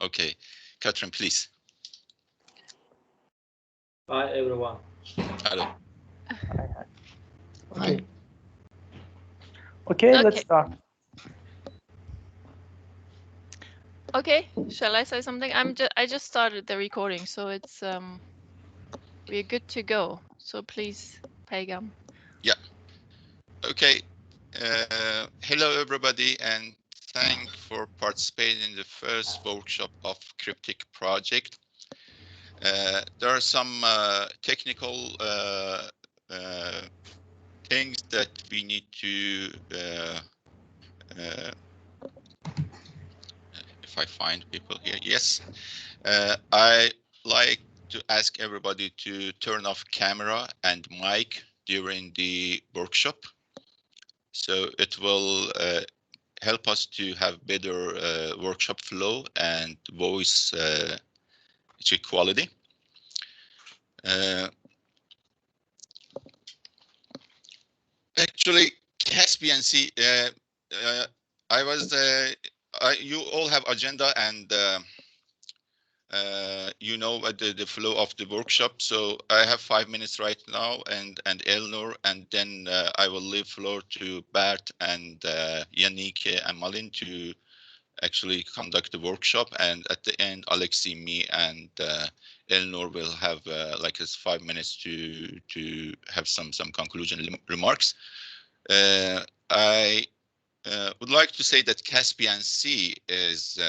Okay, Catherine, please. Hi, everyone. Hello. Okay. Okay, let's start. Okay, shall I say something? I just started the recording, so it's we're good to go. So please, Pagan. Yeah. Okay. Hello, everybody, and thank for participating in the first workshop of CRIPTIC project. There are some technical things that we need to if I find people here. Yes, I like to ask everybody to turn off camera and mic during the workshop. So it will help us to have better workshop flow and voice quality. Actually, Caspian Sea, you all have agenda and you know the flow of the workshop. So I have 5 minutes right now and Elnur, and then I will leave floor to Bert and Yannick and Malin to actually conduct the workshop. And at the end, Alexei, me, and Elnur will have like 5 minutes to have some conclusion remarks. I would like to say that Caspian Sea is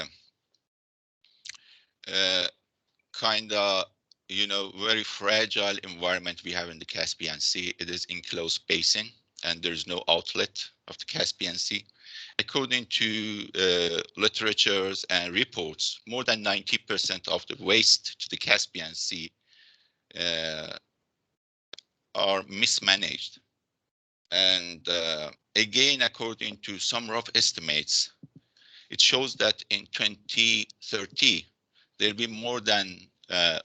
kind of, very fragile environment we have in the Caspian Sea. It is enclosed basin and there's no outlet of the Caspian Sea. According to literatures and reports, more than 90% of the waste to the Caspian Sea are mismanaged. And again, according to some rough estimates, it shows that in 2030, there'll be more than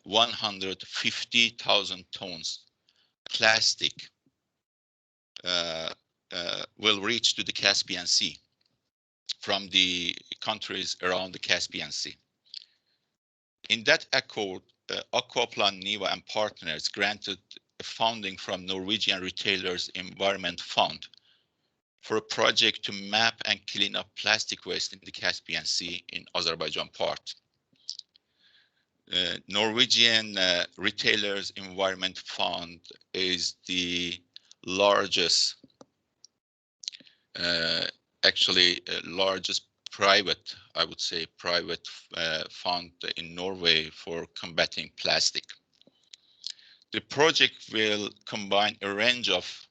150,000 tons plastic will reach to the Caspian Sea from the countries around the Caspian Sea. In that accord, Akvaplan-niva and partners granted funding from Norwegian Retailers Environment Fund for a project to map and clean up plastic waste in the Caspian Sea in Azerbaijan part. Norwegian Retailers Environment Fund is the largest, largest private, I would say, private fund in Norway for combating plastic. The project will combine a range of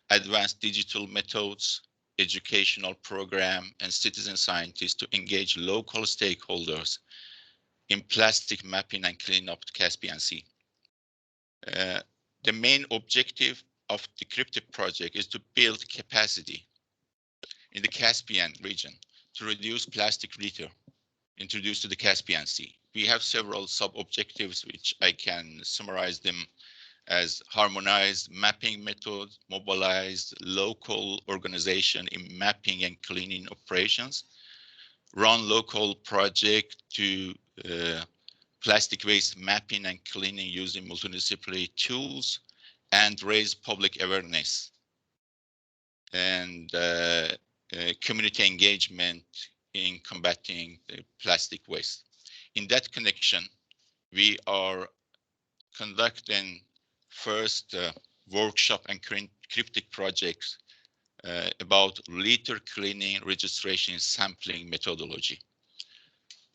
advanced digital methods, educational program, and citizen scientists to engage local stakeholders in plastic mapping and cleaning up the Caspian Sea. The main objective of the CRIPTIC project is to build capacity in the Caspian region to reduce plastic litter introduced to the Caspian Sea. We have several sub-objectives, which I can summarize them as harmonized mapping methods, mobilized local organization in mapping and cleaning operations, run local project to plastic waste mapping and cleaning using multidisciplinary tools, and raise public awareness and community engagement in combating the plastic waste. In that connection, we are conducting first workshop and CRIPTIC projects about litter cleaning, registration, sampling methodology.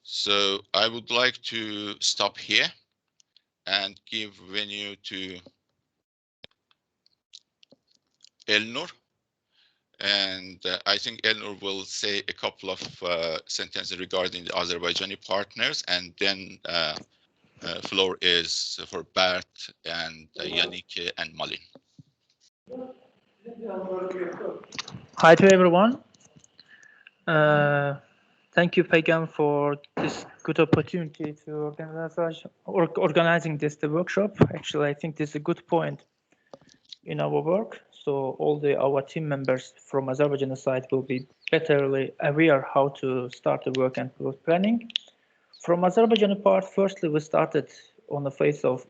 So I would like to stop here and give venue to Elnur. And I think Elnur will say a couple of sentences regarding the Azerbaijani partners, and then floor is for Bert and Yannick and Malin. Hi to everyone. Thank you, Pagan, for this good opportunity to organizing this workshop. Actually, I think this is a good point in our work. So all our team members from Azerbaijan side will be betterly aware how to start the work and planning. From Azerbaijan part, firstly, we started on the face of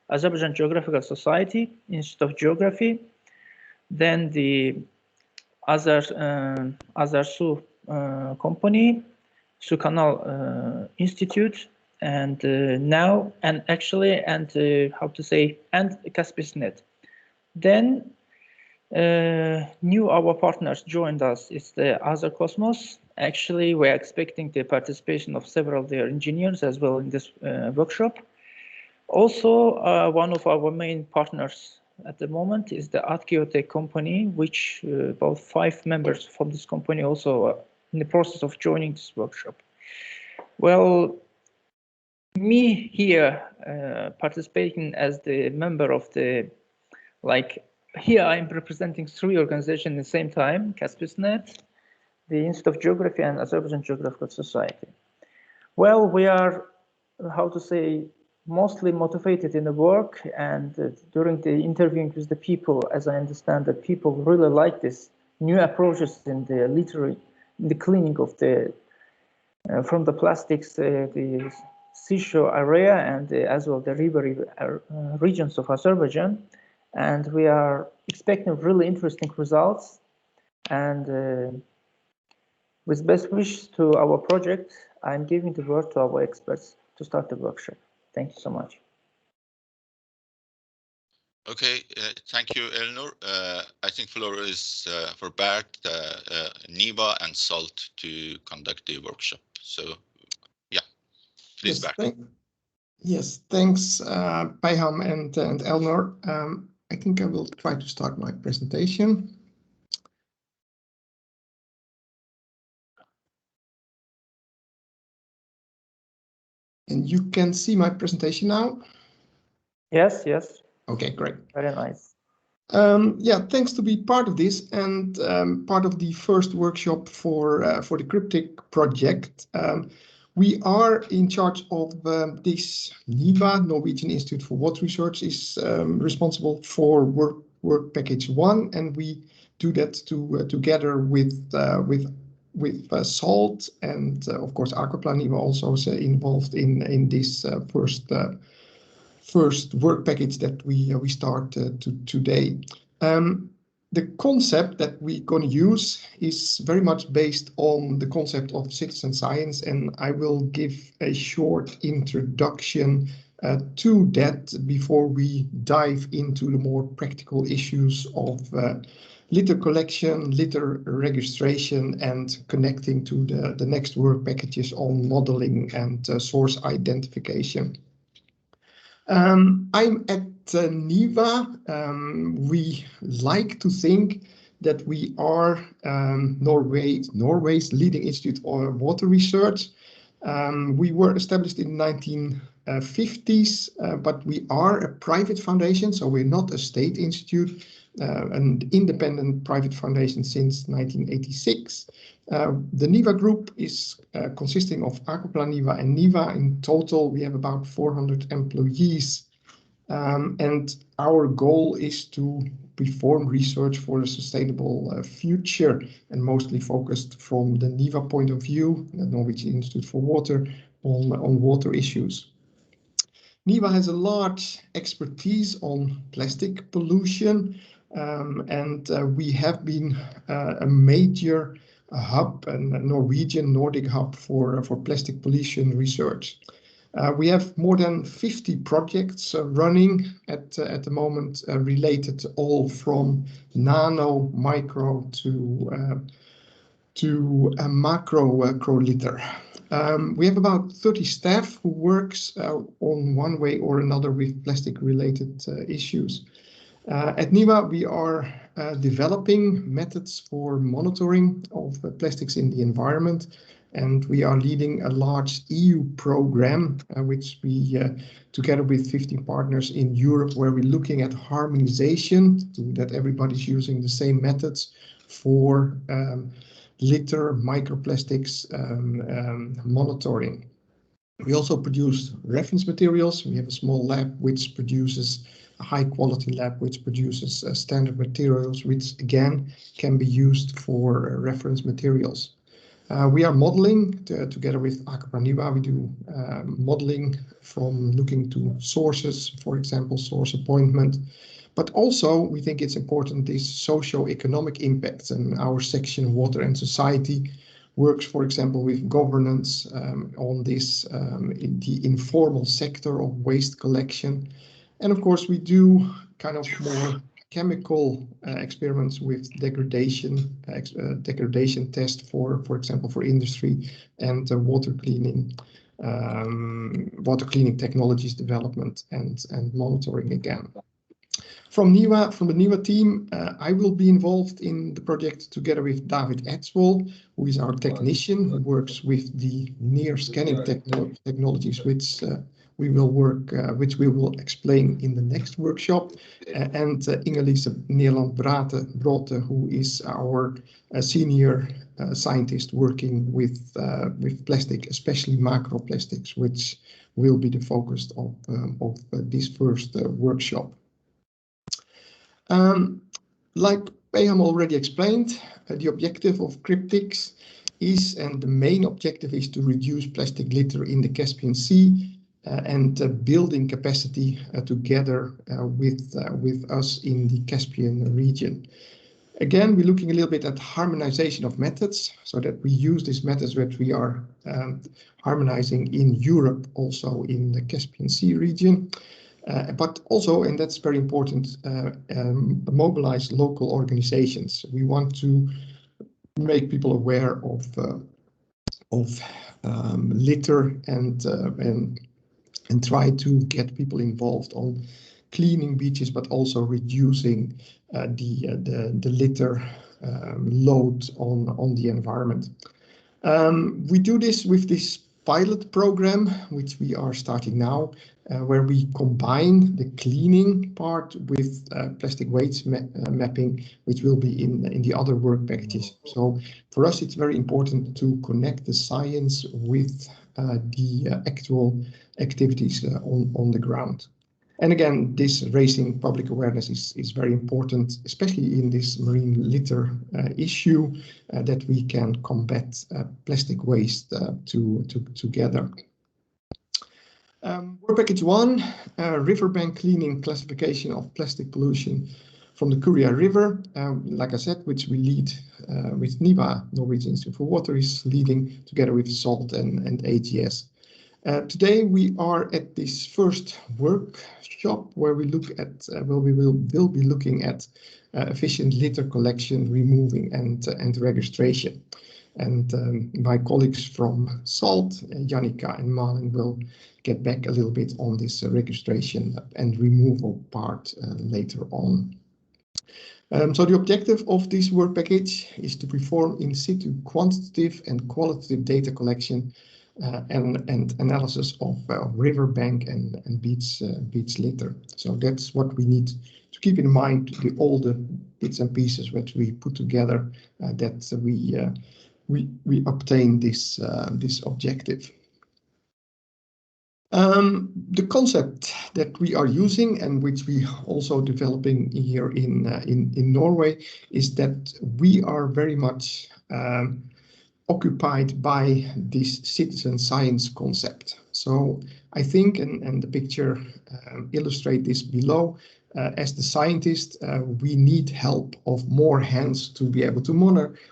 Azerbaijan Geographical Society, Institute of Geography, then the Azersu company, Sukanal Institute, and now, and Caspis.net. Then our partners joined us. It's the Azer Cosmos. Actually, we're expecting the participation of several of their engineers as well in this workshop. Also, one of our main partners at the moment is the Akvaplan company, which about 5 members from this company also are in the process of joining this workshop. Well, me here participating as the member of the, here I'm representing 3 organizations at the same time, Caspis.net, the Institute of Geography, and Azerbaijan Geographical Society. Well, we are, mostly motivated in the work, and during the interviewing with the people, as I understand that people really like this new approaches in the literary, in the cleaning of the, from the plastics, the seashore area, and as well the river regions of Azerbaijan. And we are expecting really interesting results. And with best wishes to our project, I'm giving the word to our experts to start the workshop. Thank you so much. Okay, thank you, Elnur. I think floor is for Berk, Niva, and Salt to conduct the workshop. So, yeah, please, Berk. Yes, thanks, Payham and Elnur. I think I will try to start my presentation. And you can see my presentation now? Yes, yes. Okay, great. Very nice. Yeah, thanks to be part of this and part of the first workshop for the CRIPTIC project. We are in charge of this NIVA, Norwegian Institute for Water Research, is responsible for work package 1, and we do that together with SALT, and of course Akvaplan-niva also is involved in this first work package that we start today. The concept that we're going to use is very much based on the concept of citizen science, and I will give a short introduction to that before we dive into the more practical issues of litter collection, litter registration, and connecting to the next work packages on modeling and source identification. I'm at NIVA. We like to think that we are Norway's leading institute of water research. We were established in the 1950s, but we are a private foundation, so we're not a state institute, an independent private foundation since 1986. The NIVA group is consisting of Akvaplan-niva and NIVA. In total, we have about 400 employees. And our goal is to perform research for a sustainable future, and mostly focused from the NIVA point of view, the Norwegian Institute for Water, on water issues. NIVA has a large expertise on plastic pollution, and we have been a major hub, a Norwegian Nordic hub for plastic pollution research. We have more than 50 projects running at the moment, related all from nano, micro to macro litter. We have about 30 staff who works on one way or another with plastic related issues. At NIVA, we are developing methods for monitoring of plastics in the environment, and we are leading a large EU program, which we, together with 15 partners in Europe, where we're looking at harmonization, that everybody's using the same methods for litter, microplastics monitoring. We also produce reference materials. We have a small lab which produces a high quality lab which produces standard materials, which again can be used for reference materials. We are modeling together with Akvaplan-niva. We do modeling from looking to sources, for example, source appointment. But also, we think it's important this socio-economic impacts, and our section Water and Society works, for example, with governance on this in the informal sector of waste collection. And of course, we do kind of more chemical experiments with degradation test for example, for industry and water cleaning technologies development and monitoring again. From the NIVA team, I will be involved in the project together with David Edswell, who is our technician who works with the near scanning technologies, which we will explain in the next workshop, and Ingelise Nederland-Brote, who is our senior scientist working with plastic, especially macroplastics, which will be the focus of this first workshop. Like Payam already explained, the objective of CRIPTIC is, and the main objective is to reduce plastic litter in the Caspian Sea and building capacity together with us in the Caspian region. Again, we're looking a little bit at harmonization of methods so that we use these methods that we are harmonizing in Europe, also in the Caspian Sea region. But also, and that's very important, mobilize local organizations. We want to make people aware of litter and try to get people involved on cleaning beaches, but also reducing the litter load on the environment. We do this with this pilot program, which we are starting now, where we combine the cleaning part with plastic waste mapping, which will be in the other work packages. So for us, it's very important to connect the science with the actual activities on the ground. And again, this raising public awareness is very important, especially in this marine litter issue, that we can combat plastic waste together. Work package 1, riverbank cleaning classification of plastic pollution from the Kuria River, like I said, which we lead with NIVA, Norwegian Institute for Water, is leading together with SALT and AGS. Today we are at this first workshop where we look at we will be looking at efficient litter collection, removing and registration. And my colleagues from SALT, Jannica and Malin, will get back a little bit on this registration and removal part later on. So the objective of this work package is to perform in situ quantitative and qualitative data collection and analysis of riverbank and beach litter. So that's what we need to keep in mind, all the bits and pieces which we put together, that we obtain this objective. The concept that we are using and which we also developing here in Norway is that we are very much occupied by this citizen science concept. So I think, and the picture illustrate this below, as the scientist, we need help of more hands to be able to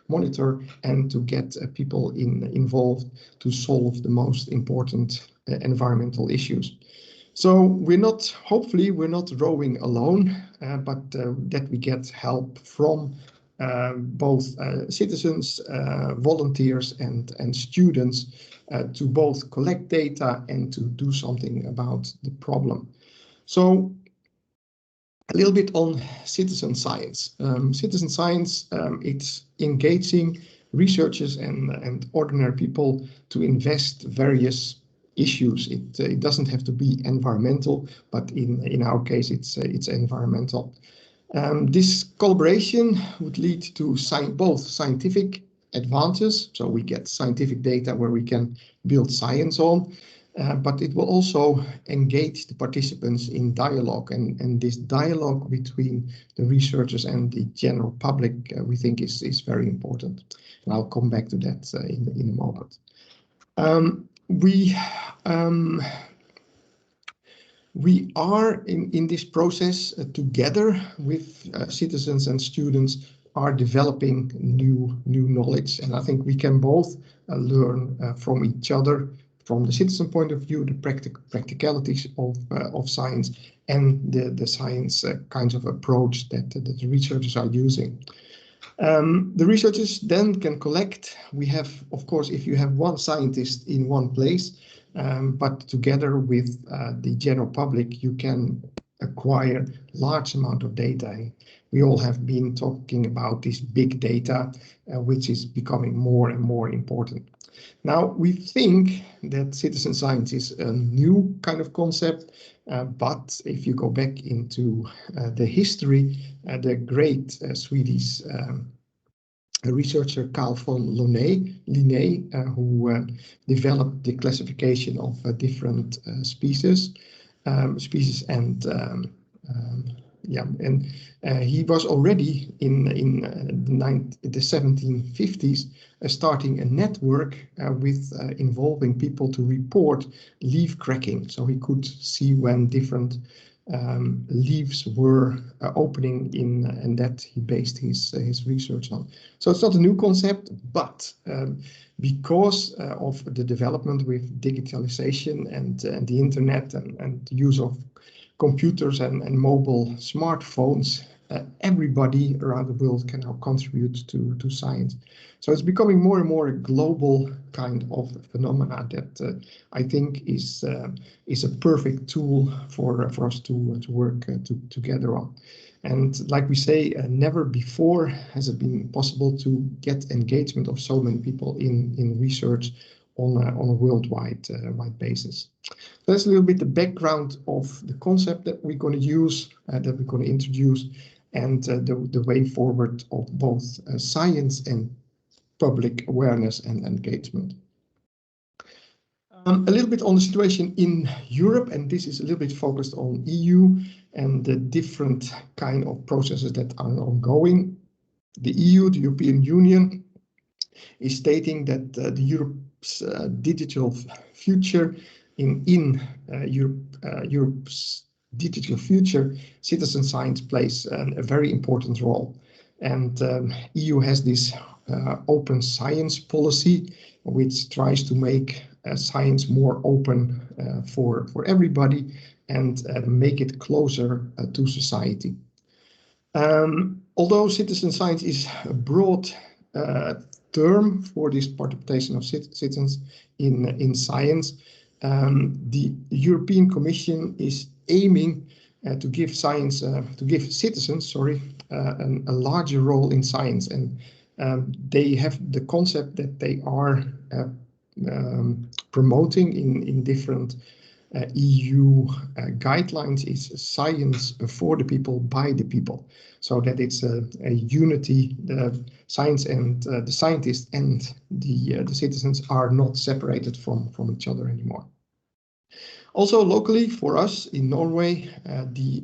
monitor and to get people involved to solve the most important environmental issues. So hopefully we're not rowing alone, but that we get help from both citizens, volunteers and students to both collect data and to do something about the problem. So a little bit on citizen science. Citizen science, it's engaging researchers and ordinary people to invest various issues. It doesn't have to be environmental, but in our case, it's environmental. This collaboration would lead to both scientific advances, so we get scientific data where we can build science on, but it will also engage the participants in dialogue, and this dialogue between the researchers and the general public we think is very important. And I'll come back to that in a moment. We are in this process together with citizens and students are developing new knowledge, and I think we can both learn from each other, from the citizen point of view, the practicalities of science and the science kinds of approach that the researchers are using. The researchers then can collect. We have, of course, if you have one scientist in one place, but together with the general public, you can acquire large amount of data. We all have been talking about this big data, which is becoming more and more important. Now, we think that citizen science is a new kind of concept, but if you go back into the history, the great Swedish researcher Carl von Linné, who developed the classification of different species, and he was already in the 1750s starting a network with involving people to report leaf cracking. So he could see when different leaves were opening in, and that he based his research on. So it's not a new concept, but because of the development with digitalization and the internet and the use of computers and mobile smartphones, everybody around the world can now contribute to science. So it's becoming more and more a global kind of phenomena that I think is a perfect tool for us to work together on. And like we say, never before has it been possible to get engagement of so many people in research on a worldwide wide basis. That's a little bit the background of the concept that we're going to use, that we're going to introduce, and the way forward of both science and public awareness and engagement. A little bit on the situation in Europe, and this is a little bit focused on EU and the different kind of processes that are ongoing. The EU, the European Union, is stating that the Europe's digital future in Europe's digital future, citizen science plays a very important role. And EU has this open science policy, which tries to make science more open for everybody and make it closer to society. Although citizen science is a broad term for this participation of citizens in science, the European Commission is aiming to give citizens, a larger role in science, and they have the concept that they are promoting in different EU guidelines is science for the people, by the people, so that it's a unity. The science and the scientists and the citizens are not separated from each other anymore. Also locally for us in Norway, the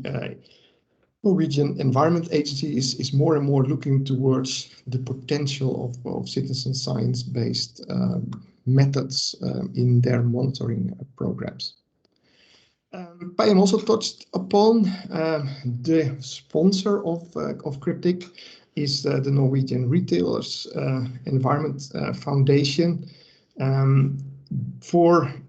Norwegian Environment Agency is more and more looking towards the potential of citizen science-based methods in their monitoring programs. Payam also touched upon the sponsor of CRIPTIC is the Norwegian Retailers Environment Foundation.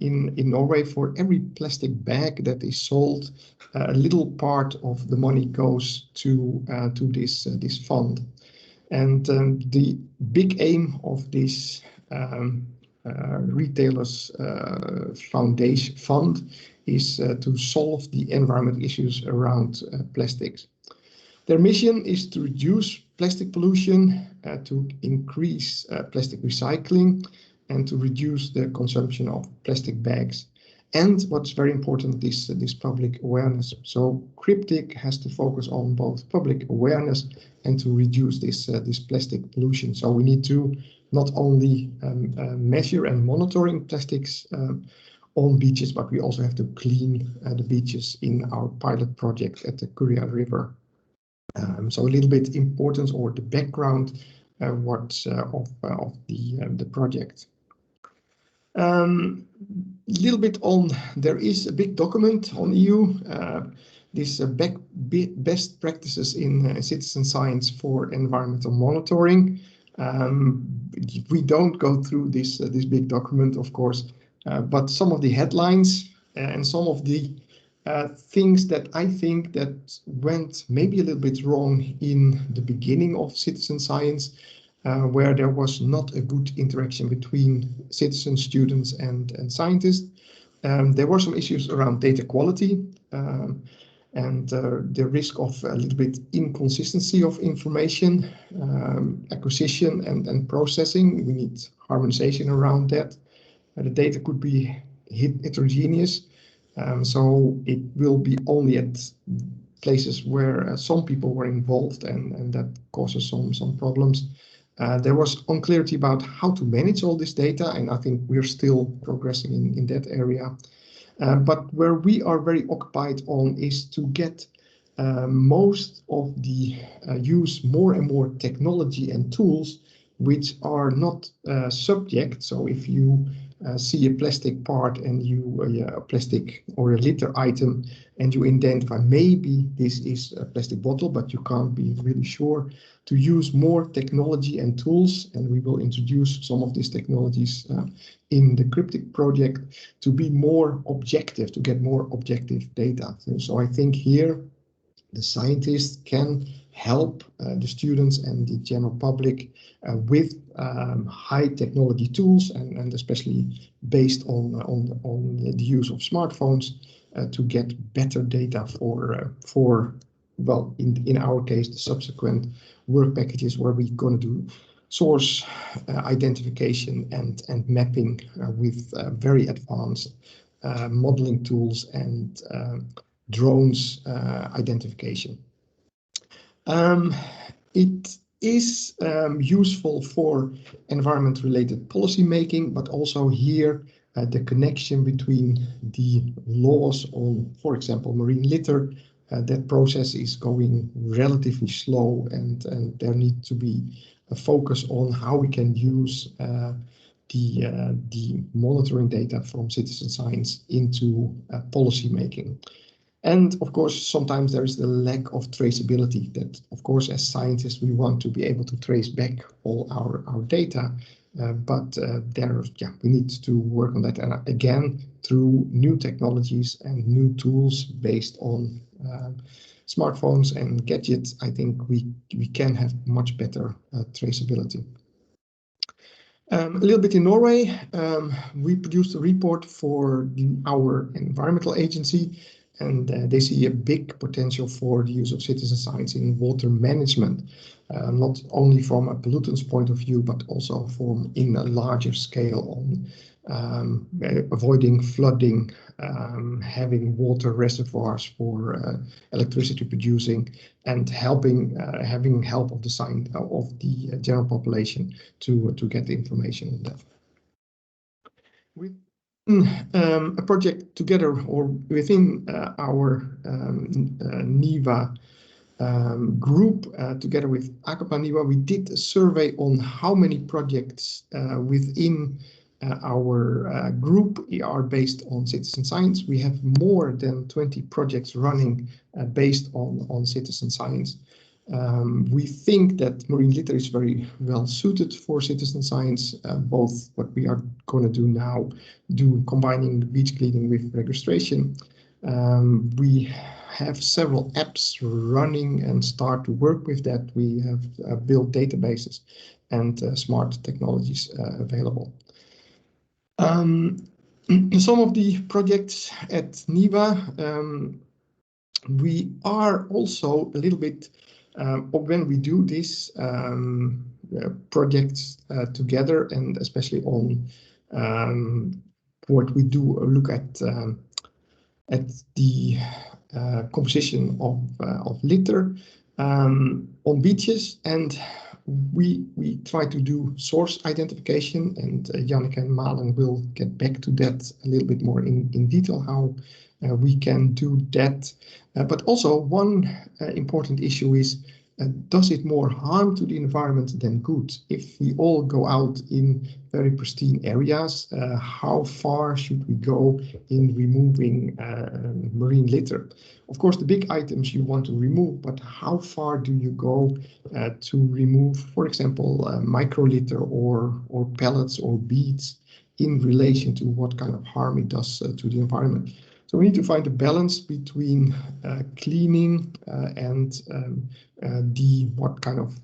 In Norway, for every plastic bag that is sold, a little part of the money goes to this fund. And the big aim of this Retailers Foundation Fund is to solve the environment issues around plastics. Their mission is to reduce plastic pollution, to increase plastic recycling, and to reduce the consumption of plastic bags. And what's very important is this public awareness. So CRIPTIC has to focus on both public awareness and to reduce this plastic pollution. So we need to not only measure and monitoring plastics on beaches, but we also have to clean the beaches in our pilot project at the Kuria River. So a little bit importance or the background of the project. Little bit on, there is a big document on EU, this best practices in citizen science for environmental monitoring. We don't go through this big document, of course, but some of the headlines and some of the things that I think that went maybe a little bit wrong in the beginning of citizen science, where there was not a good interaction between citizens, students, and scientists. There were some issues around data quality and the risk of a little bit inconsistency of information, acquisition and processing. We need harmonization around that. The data could be heterogeneous, so it will be only at places where some people were involved, and that causes some problems. There was unclarity about how to manage all this data, and I think we're still progressing in that area. But where we are very occupied on is to get most of the use more and more technology and tools which are not subject. So if you see a plastic part and you a plastic or a litter item and you identify maybe this is a plastic bottle, but you can't be really sure, to use more technology and tools, and we will introduce some of these technologies in the CRIPTIC project to be more objective, to get more objective data. So I think here the scientists can help the students and the general public with high technology tools, and especially based on the use of smartphones to get better data for well, in our case, the subsequent work packages where we're going to do source identification and mapping with very advanced modeling tools and drones identification. It is useful for environment-related policy making, but also here the connection between the laws on, for example, marine litter. That process is going relatively slow, and there needs to be a focus on how we can use the monitoring data from citizen science into policy making. And of course, sometimes there is the lack of traceability that, of course, as scientists, we want to be able to trace back all our data. But we need to work on that. And again, through new technologies and new tools based on smartphones and gadgets, I think we can have much better traceability. A little bit in Norway, we produced a report for our environmental agency, and they see a big potential for the use of citizen science in water management, not only from a pollutants point of view, but also from in a larger scale on avoiding flooding, having water reservoirs for electricity producing, and having help of the general population to get the information on that. With a project together or within our NIVA group, together with Akvaplan-niva, we did a survey on how many projects within our group are based on citizen science. We have more than 20 projects running based on citizen science. We think that marine litter is very well suited for citizen science, both what we are going to do now, combining the beach cleaning with registration. We have several apps running and start to work with that. We have built databases and smart technologies available. Some of the projects at NIVA, we are also a little bit, when we do these projects together, and especially on what we do, look at the composition of litter on beaches, and we try to do source identification, and Janneke and Malen will get back to that a little bit more in detail, how we can do that. But also one important issue is, does it more harm to the environment than good? If we all go out in very pristine areas, how far should we go in removing marine litter? Of course, the big items you want to remove, but how far do you go to remove, for example, micro litter or pellets or beads in relation to what kind of harm it does to the environment? So we need to find a balance between cleaning and what kind of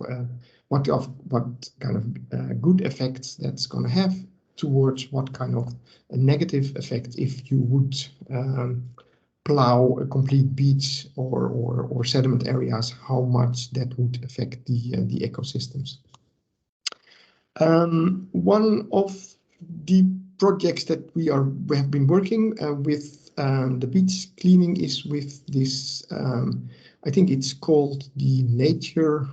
good effects that's going to have towards what kind of a negative effect if you would plow a complete beach or sediment areas, how much that would affect the ecosystems. One of the projects that we have been working with the beach cleaning is with this, I think it's called the nature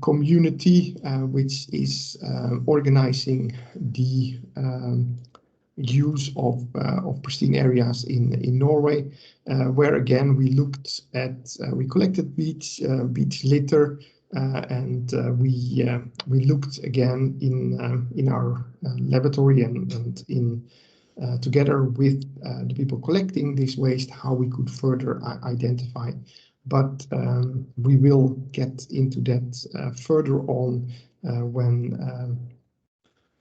community, which is organizing the use of pristine areas in Norway, where again we looked at, we collected beach litter, and we looked again in our laboratory and in together with the people collecting this waste, how we could further identify. But we will get into that further on when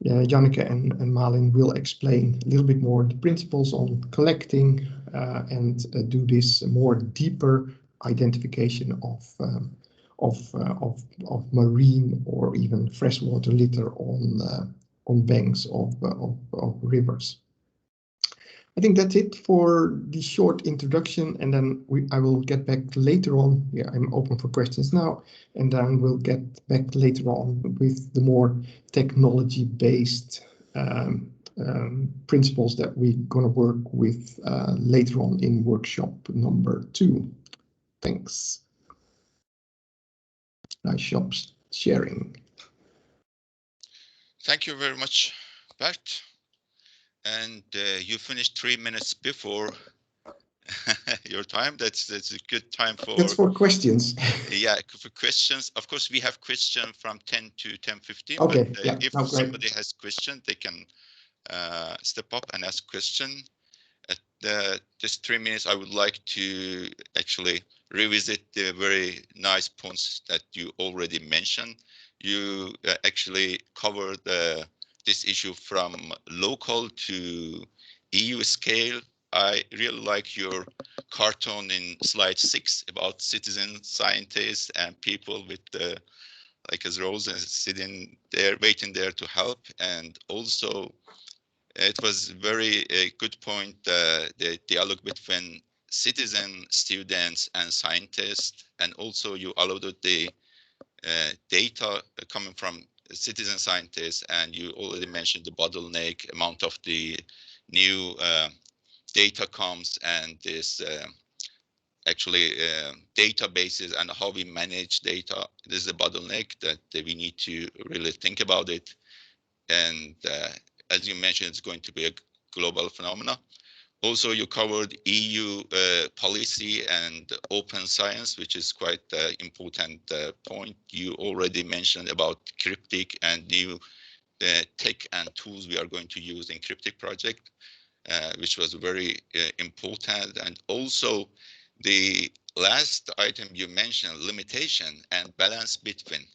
Janneke and Malin will explain a little bit more the principles on collecting and do this more deeper identification of marine or even freshwater litter on banks of rivers. I think that's it for the short introduction, and then I will get back later on. Yeah, I'm open for questions now, and then we'll get back later on with the more technology-based principles that we're going to work with later on in workshop number 2. Thanks. Nice shops sharing. Thank you very much, Bert. And you finished 3 minutes before your time. That's a good time for. That's for questions. Yeah, for questions. Of course, we have questions from 10 to 10:15. Okay. But, yeah. if somebody has questions, they can step up and ask question. At just 3 minutes, I would like to actually revisit the very nice points that you already mentioned. You actually covered this issue from local to EU scale. I really like your cartoon in slide 6 about citizen scientists and people with like as roles and sitting there, waiting there to help. And also it was very good point, the dialogue between citizen, students and scientists. And also you alluded the data coming from citizen scientists, and you already mentioned the bottleneck amount of the new data comes, and this actually databases and how we manage data. This is a bottleneck that we need to really think about it. And as you mentioned, it's going to be a global phenomenon. Also, you covered EU policy and open science, which is quite an important point. You already mentioned about CRIPTIC and new tech and tools we are going to use in CRIPTIC project, which was very important. And also the last item you mentioned, limitation and balance between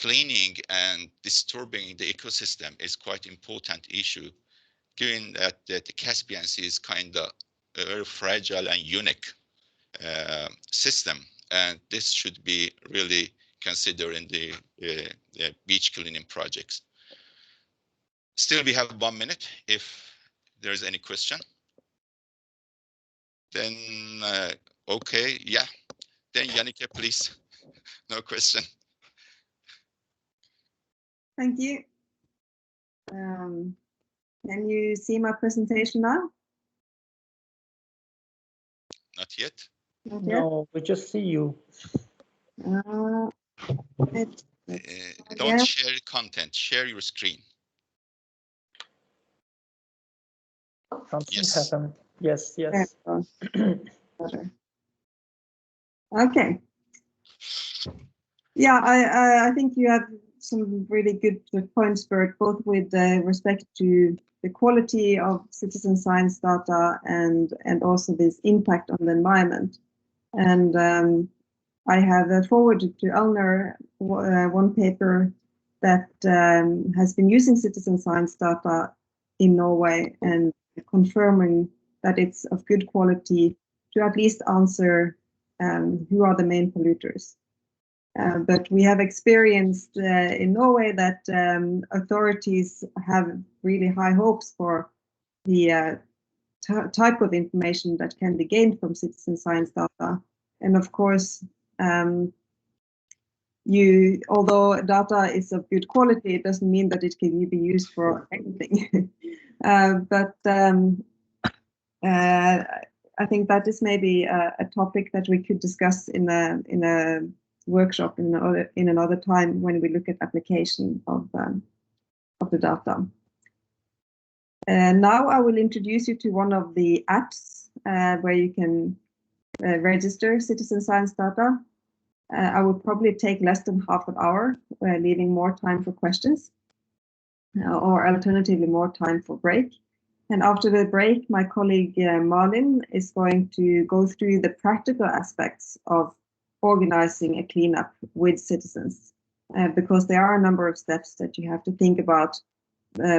cleaning and disturbing the ecosystem is quite important issue, given that the Caspian Sea is kind of a very fragile and unique system, and this should be really considered in the beach cleaning projects. Still, we have 1 minute if there's any question. Then, okay, yeah. Then Janneke, please, no question. Thank you. Can you see my presentation now? Not yet. Not yet? No, we just see you. Don't share content, share your screen. Something Yes. happened. Yes, yes. Okay. Yeah, I think you have some really good points, Bert, both with respect to the quality of citizen science data and also this impact on the environment. And I have forwarded to Elner one paper that has been using citizen science data in Norway and confirming that it's of good quality to at least answer who are the main polluters. But we have experienced in Norway that authorities have really high hopes for the type of information that can be gained from citizen science data. And of course, although data is of good quality, it doesn't mean that it can be used for anything. I think that is maybe a topic that we could discuss in a workshop in another time when we look at application of the data. Now I will introduce you to one of the apps where you can register citizen science data. I will probably take less than half an hour, leaving more time for questions, or alternatively more time for break. And after the break, my colleague Malin is going to go through the practical aspects of organizing a cleanup with citizens, because there are a number of steps that you have to think about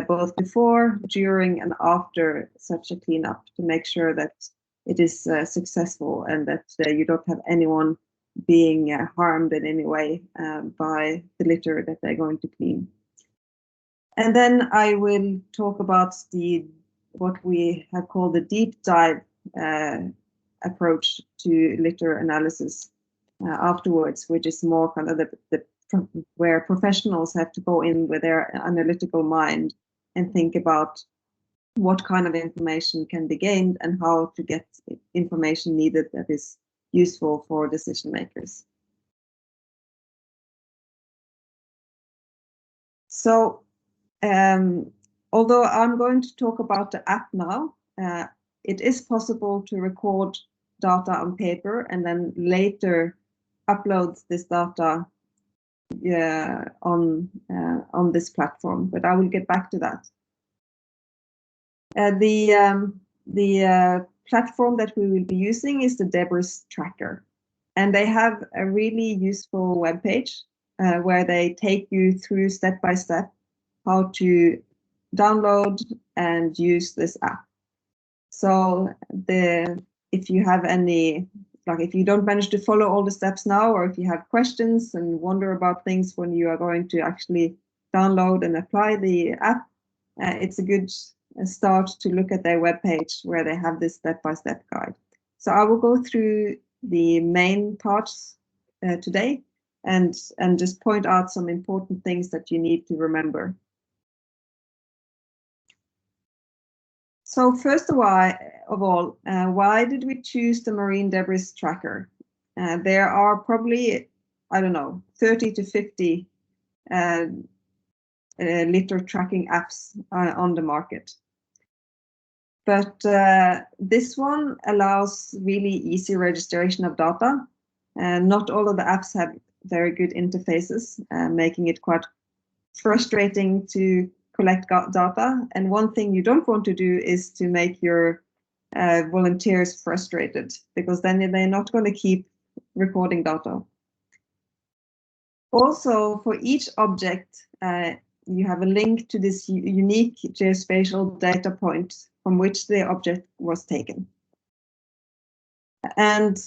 both before, during, and after such a cleanup to make sure that it is successful and that you don't have anyone being harmed in any way by the litter that they're going to clean. And then I will talk about what we have called the deep dive approach to litter analysis afterwards, which is more kind of where professionals have to go in with their analytical mind and think about what kind of information can be gained and how to get information needed that is useful for decision makers. So, although I'm going to talk about the app now, it is possible to record data on paper and then later upload this data on this platform, but I will get back to that. The platform that we will be using is the debris tracker, and they have a really useful webpage where they take you through step by step how to download and use this app. So if you have any, like if you don't manage to follow all the steps now, or if you have questions and wonder about things when you are going to actually download and apply the app, it's a good start to look at their webpage where they have this step-by-step guide. So I will go through the main parts today and just point out some important things that you need to remember. So first of all, why did we choose the marine debris tracker? There are probably, I don't know, 30 to 50 litter tracking apps on the market. But this one allows really easy registration of data. Not all of the apps have very good interfaces, making it quite frustrating to collect data. And one thing you don't want to do is to make your volunteers frustrated, because then they're not going to keep recording data. Also, for each object, you have a link to this unique geospatial data point from which the object was taken. And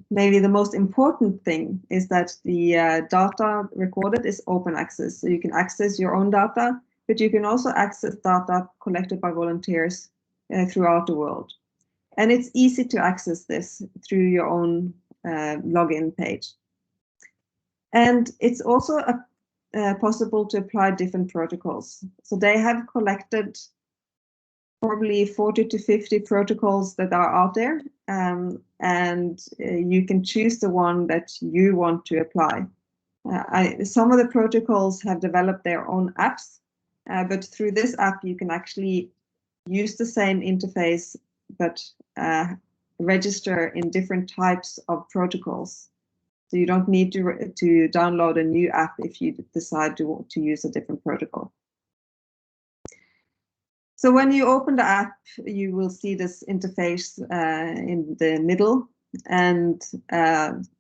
maybe the most important thing is that the data recorded is open access. So you can access your own data, but you can also access data collected by volunteers throughout the world. And it's easy to access this through your own login page. And it's also possible to apply different protocols. So they have collected probably 40 to 50 protocols that are out there, and you can choose the one that you want to apply. Some of the protocols have developed their own apps, but through this app you can actually use the same interface but register in different types of protocols. So you don't need to download a new app if you decide to use a different protocol. So when you open the app, you will see this interface in the middle, and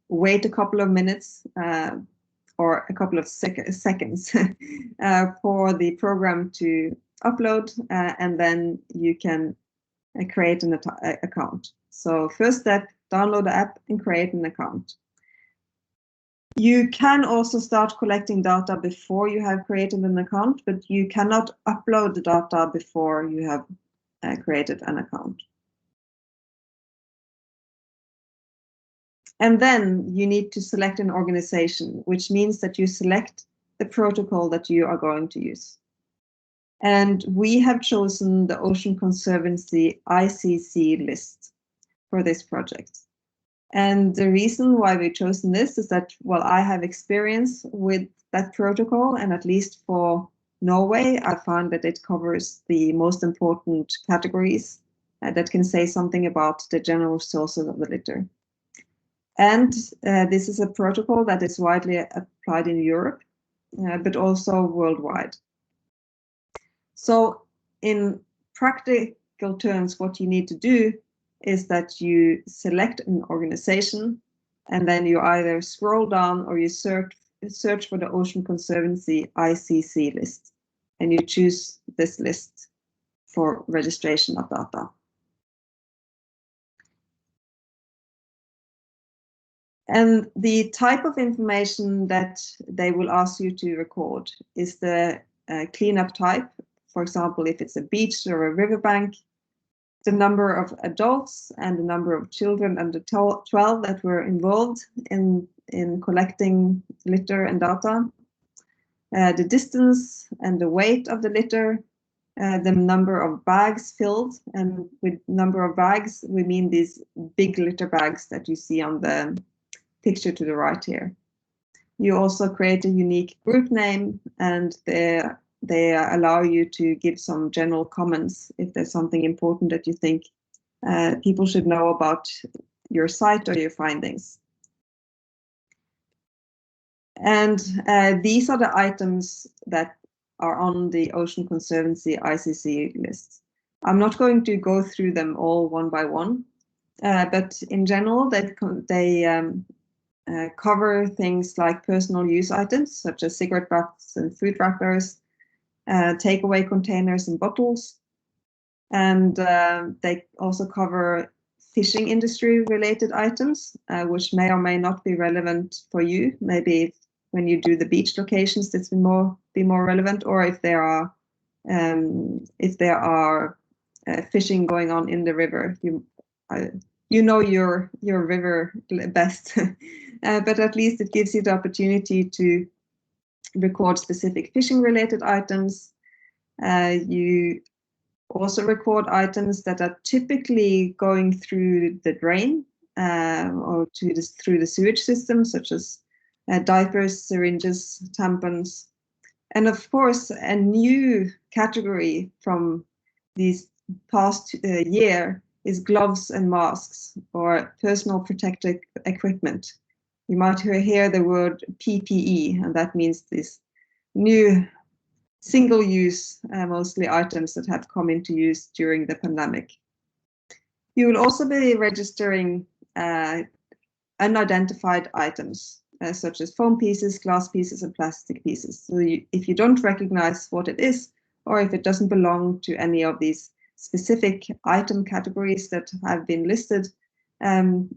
wait a couple of minutes or a couple of seconds for the program to upload, and then you can create an account. So first step, download the app and create an account. You can also start collecting data before you have created an account, but you cannot upload the data before you have created an account. And then you need to select an organization, which means that you select the protocol that you are going to use. And we have chosen the Ocean Conservancy ICC list for this project. And the reason why we've chosen this is that, well, I have experience with that protocol, and at least for Norway, I found that it covers the most important categories that can say something about the general sources of the litter. And this is a protocol that is widely applied in Europe, but also worldwide. So in practical terms, what you need to do is that you select an organization, and then you either scroll down or you search for the Ocean Conservancy ICC list, and you choose this list for registration of data. And the type of information that they will ask you to record is the cleanup type. For example, if it's a beach or a riverbank, the number of adults and the number of children under 12 that were involved in collecting litter and data, the distance and the weight of the litter, the number of bags filled, and with number of bags, we mean these big litter bags that you see on the picture to the right here. You also create a unique group name, and they allow you to give some general comments if there's something important that you think people should know about your site or your findings. And these are the items that are on the Ocean Conservancy ICC list. I'm not going to go through them all one by one, but in general, they cover things like personal use items, such as cigarette butts and food wrappers, takeaway containers and bottles. And they also cover fishing industry related items, which may or may not be relevant for you. Maybe when you do the beach locations, this will be more relevant, or if there are fishing going on in the river, you know your river best, but at least it gives you the opportunity to record specific fishing related items. You also record items that are typically going through the drain or through the sewage system, such as diapers, syringes, tampons. And of course, a new category from these past year is gloves and masks, or personal protective equipment. You might hear the word PPE, and that means these new single-use, mostly items that have come into use during the pandemic. You will also be registering unidentified items, such as foam pieces, glass pieces, and plastic pieces. So if you don't recognize what it is, or if it doesn't belong to any of these specific item categories that have been listed,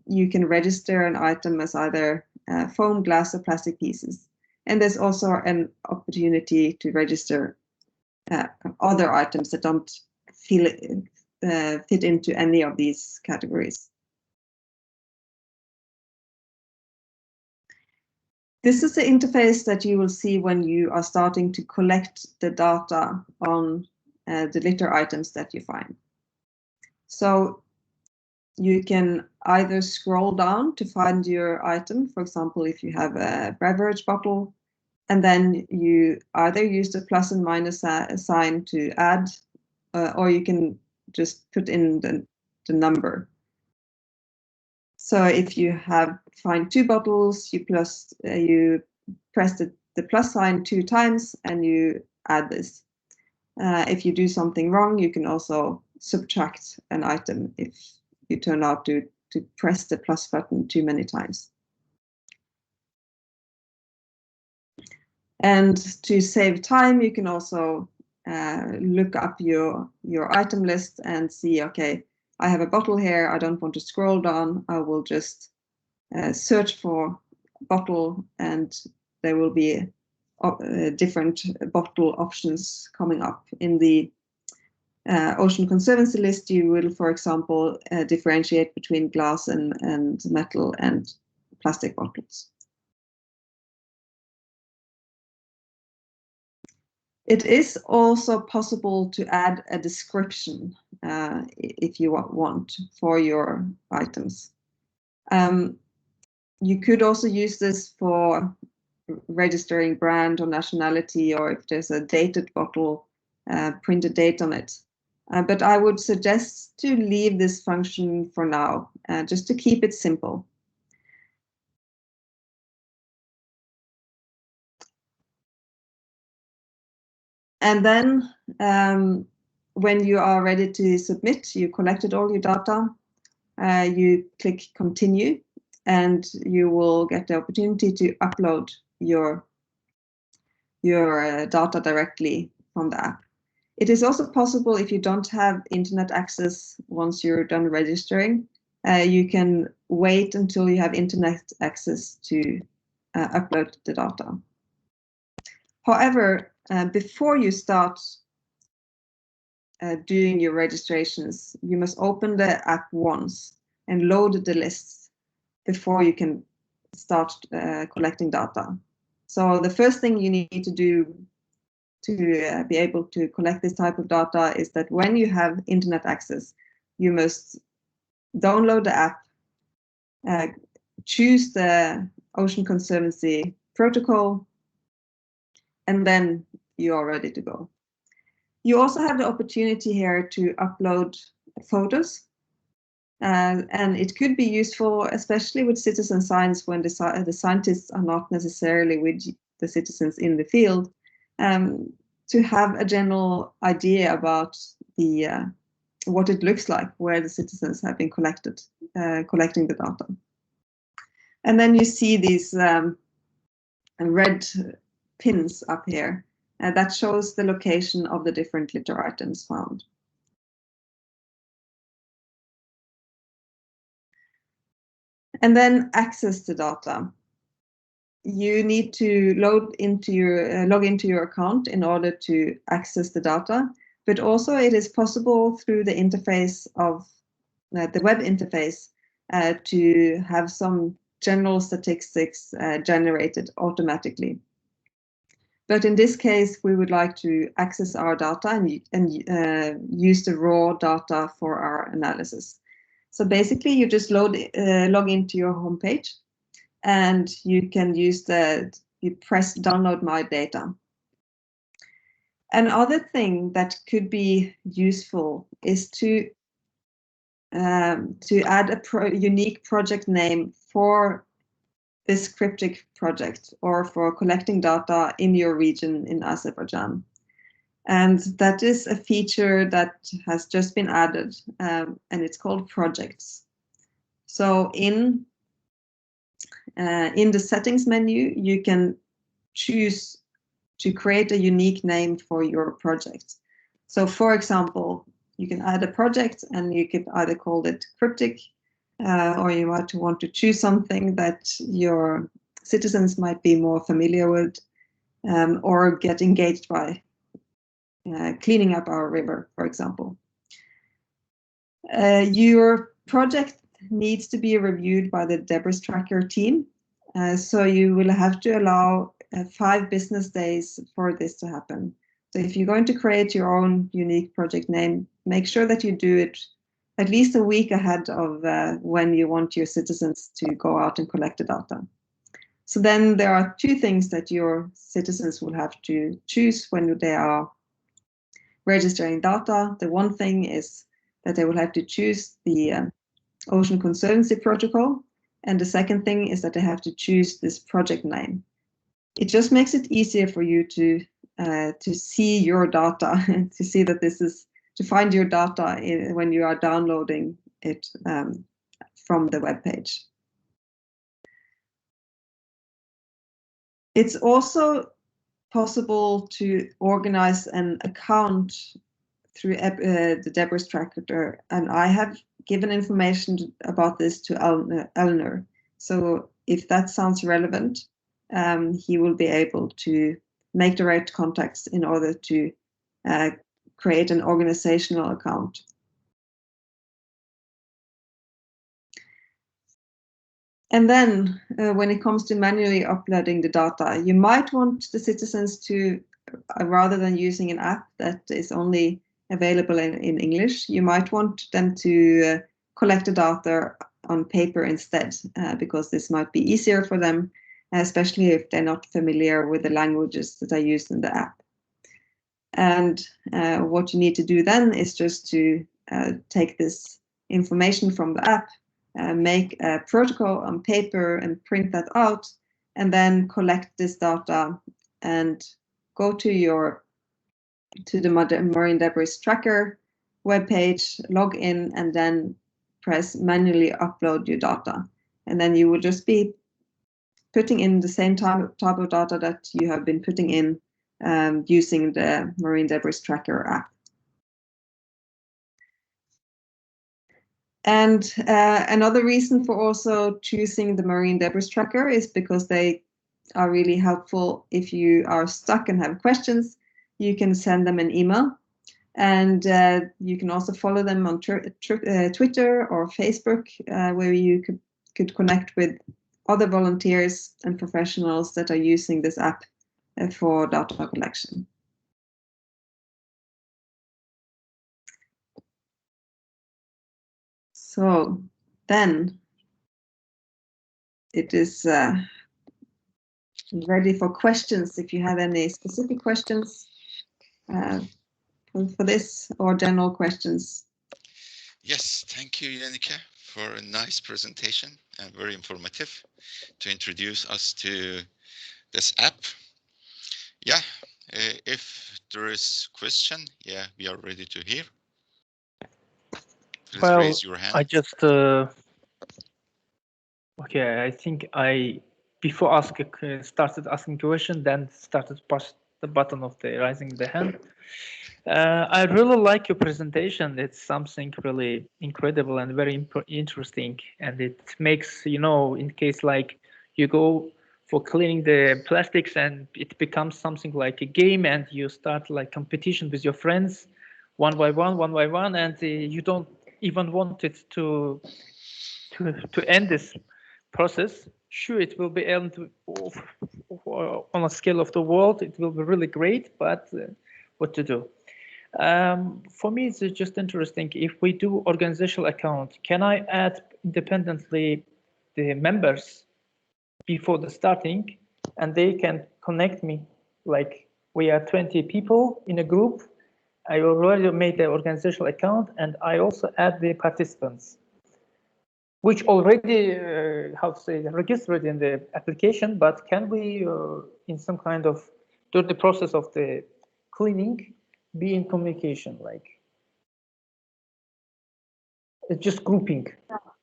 you can register an item as either foam, glass, or plastic pieces. And there's also an opportunity to register other items that don't fit into any of these categories. This is the interface that you will see when you are starting to collect the data on the litter items that you find. So you can either scroll down to find your item. For example, if you have a beverage bottle, and then you either use the plus and minus sign to add, or you can just put in the number. So if you find 2 bottles, you press the plus sign 2 times and you add this. If you do something wrong, you can also subtract an item if you turn out to press the plus button too many times. And to save time, you can also look up your item list and see, okay, I have a bottle here, I don't want to scroll down, I will just search for bottle, and there will be different bottle options coming up. In the Ocean Conservancy list, you will, for example, differentiate between glass and metal and plastic bottles. It is also possible to add a description if you want for your items. You could also use this for registering brand or nationality, or if there's a dated bottle, print a date on it. But I would suggest to leave this function for now, just to keep it simple. And then when you are ready to submit, you collected all your data, you click continue, and you will get the opportunity to upload your data directly from the app. It is also possible, if you don't have internet access once you're done registering, you can wait until you have internet access to upload the data. However, before you start doing your registrations, you must open the app once and load the lists before you can start collecting data. So the first thing you need to do to be able to collect this type of data is that when you have internet access, you must download the app, choose the Ocean Conservancy protocol, and then you are ready to go. You also have the opportunity here to upload photos, and it could be useful, especially with citizen science, when the scientists are not necessarily with the citizens in the field, to have a general idea about what it looks like where the citizens have been collecting the data. And then you see these red pins up here that shows the location of the different litter items found. And then access the data. You need to log into your account in order to access the data, but also it is possible through the interface of the web interface to have some general statistics generated automatically. But in this case, we would like to access our data and use the raw data for our analysis. So basically, you just log into your homepage, and you can use you press download my data. Another thing that could be useful is to add a unique project name for this CRIPTIC project, or for collecting data in your region in Azerbaijan. And that is a feature that has just been added, and it's called projects. So in the settings menu, you can choose to create a unique name for your project. So for example, you can add a project and you could either call it CRIPTIC, or you might want to choose something that your citizens might be more familiar with, or get engaged by, cleaning up our river, for example. Your project needs to be reviewed by the debris tracker team, so you will have to allow 5 business days for this to happen. So if you're going to create your own unique project name, make sure that you do it at least a week ahead of when you want your citizens to go out and collect the data. So then there are two things that your citizens will have to choose when they are registering data. The one thing is that they will have to choose the Ocean Conservancy Protocol. And the second thing is that they have to choose this project name. It just makes it easier for you to see your data, to see that this is, to find your data when you are downloading it from the web page. It's also possible to organize an account through the Debris Tracker, and I have given information about this to Eleanor. So if that sounds relevant, he will be able to make the right contacts in order to create an organizational account. And then when it comes to manually uploading the data, you might want the citizens to, rather than using an app that is only available in English, you might want them to collect the data on paper instead, because this might be easier for them, especially if they're not familiar with the languages that are used in the app. And what you need to do then is just to take this information from the app, make a protocol on paper and print that out, and then collect this data and go to the Marine Debris Tracker webpage, log in, and then press manually upload your data. And then you will just be putting in the same type of data that you have been putting in using the Marine Debris Tracker app. And another reason for also choosing the Marine Debris Tracker is because they are really helpful if you are stuck and have questions. You can send them an email, and you can also follow them on Twitter or Facebook, where you could connect with other volunteers and professionals that are using this app for data collection. So then it is ready for questions. If you have any specific questions for this or general questions. Yes, thank you, Janica, for a nice presentation and very informative to introduce us to this app. Yeah, if there is question, yeah, we are ready to hear. Please raise your hand. I just okay. I think before started asking question, then started push the button of the raising the hand. I really like your presentation. It's something really incredible and very interesting, and it makes, you know, in case like you go for cleaning the plastics and it becomes something like a game, and you start like competition with your friends, one by one, and you don't even want it to end this process. Sure, it will be end on a scale of the world. It will be really great, but what to do? For me, it's just interesting. If we do organizational account, can I add independently the members before the starting, and they can connect me? Like we are 20 people in a group. I already made the organizational account, and I also add the participants, which already how to say registered in the application. But can we, in some kind of during the process of the cleaning, be in communication, like it's just grouping?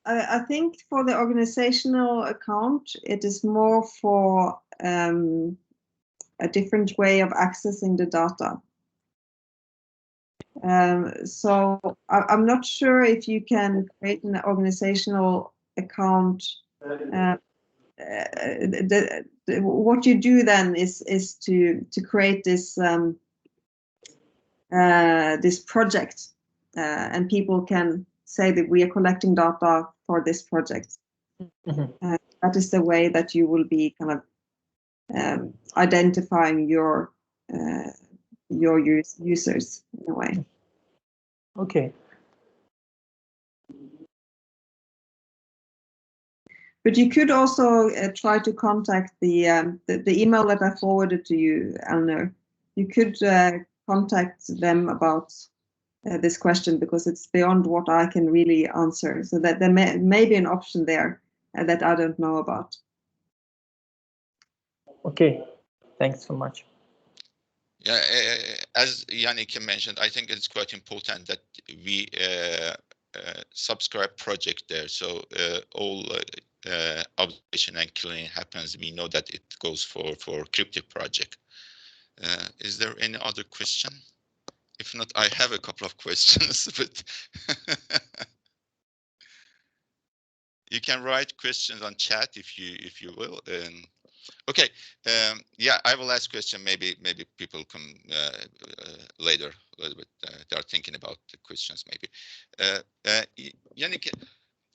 I think for the organizational account, it is more for a different way of accessing the data. So I'm not sure if you can create an organizational account. What you do then is to create this this project, and people can say that we are collecting data for this project. Mm-hmm. That is the way that you will be kind of identifying your users in a way. Okay. But you could also try to contact the email that I forwarded to you, Eleanor. You could contact them about this question, because it's beyond what I can really answer. So that there may be an option there that I don't know about. Okay, thanks so much. Yeah, as Yannick mentioned, I think it's quite important that we subscribe project there. So all observation and cleaning happens. We know that it goes for CRIPTIC project. Is there any other question? If not, I have a couple of questions, but you can write questions on chat if you will. Okay, yeah, I will ask question. Maybe people come later a little bit. They are thinking about the questions maybe. Yannick,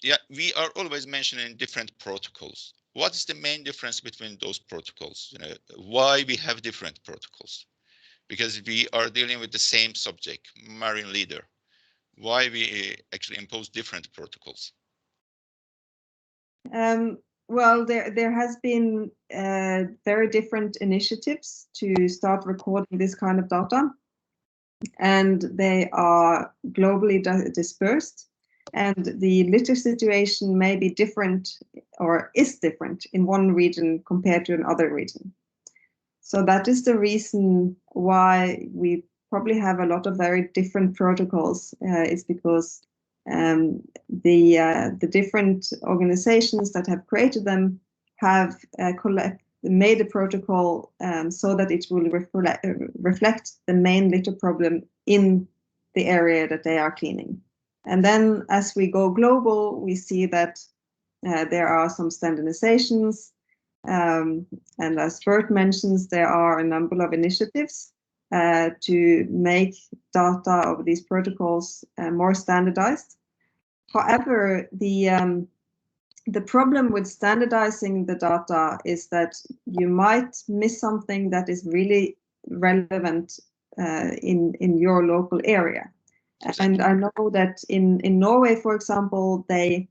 yeah, we are always mentioning different protocols. What is the main difference between those protocols? You know, why we have different protocols? Because we are dealing with the same subject, marine leader. Why we actually impose different protocols? Well, there has been very different initiatives to start recording this kind of data, and they are globally dispersed, and the litter situation may be different, or is different, in one region compared to another region. So that is the reason why we probably have a lot of very different protocols. It's because the different organizations that have created them have made a protocol so that it will reflect the main litter problem in the area that they are cleaning. And then as we go global, we see that there are some standardizations. And as Bert mentions, there are a number of initiatives to make data of these protocols more standardized. However, the problem with standardizing the data is that you might miss something that is really relevant in your local area. And I know that in Norway, for example, they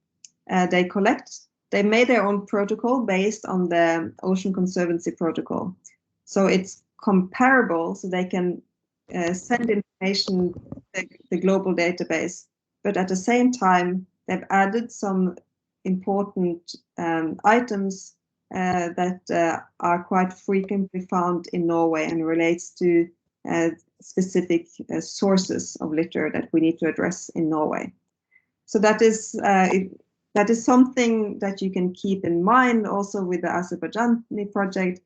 made their own protocol based on the Ocean Conservancy protocol. So it's comparable, so they can send information to the global database. But at the same time, they've added some important items that are quite frequently found in Norway and relates to specific sources of litter that we need to address in Norway. So that is something that you can keep in mind also with the Akvaplan-niva project.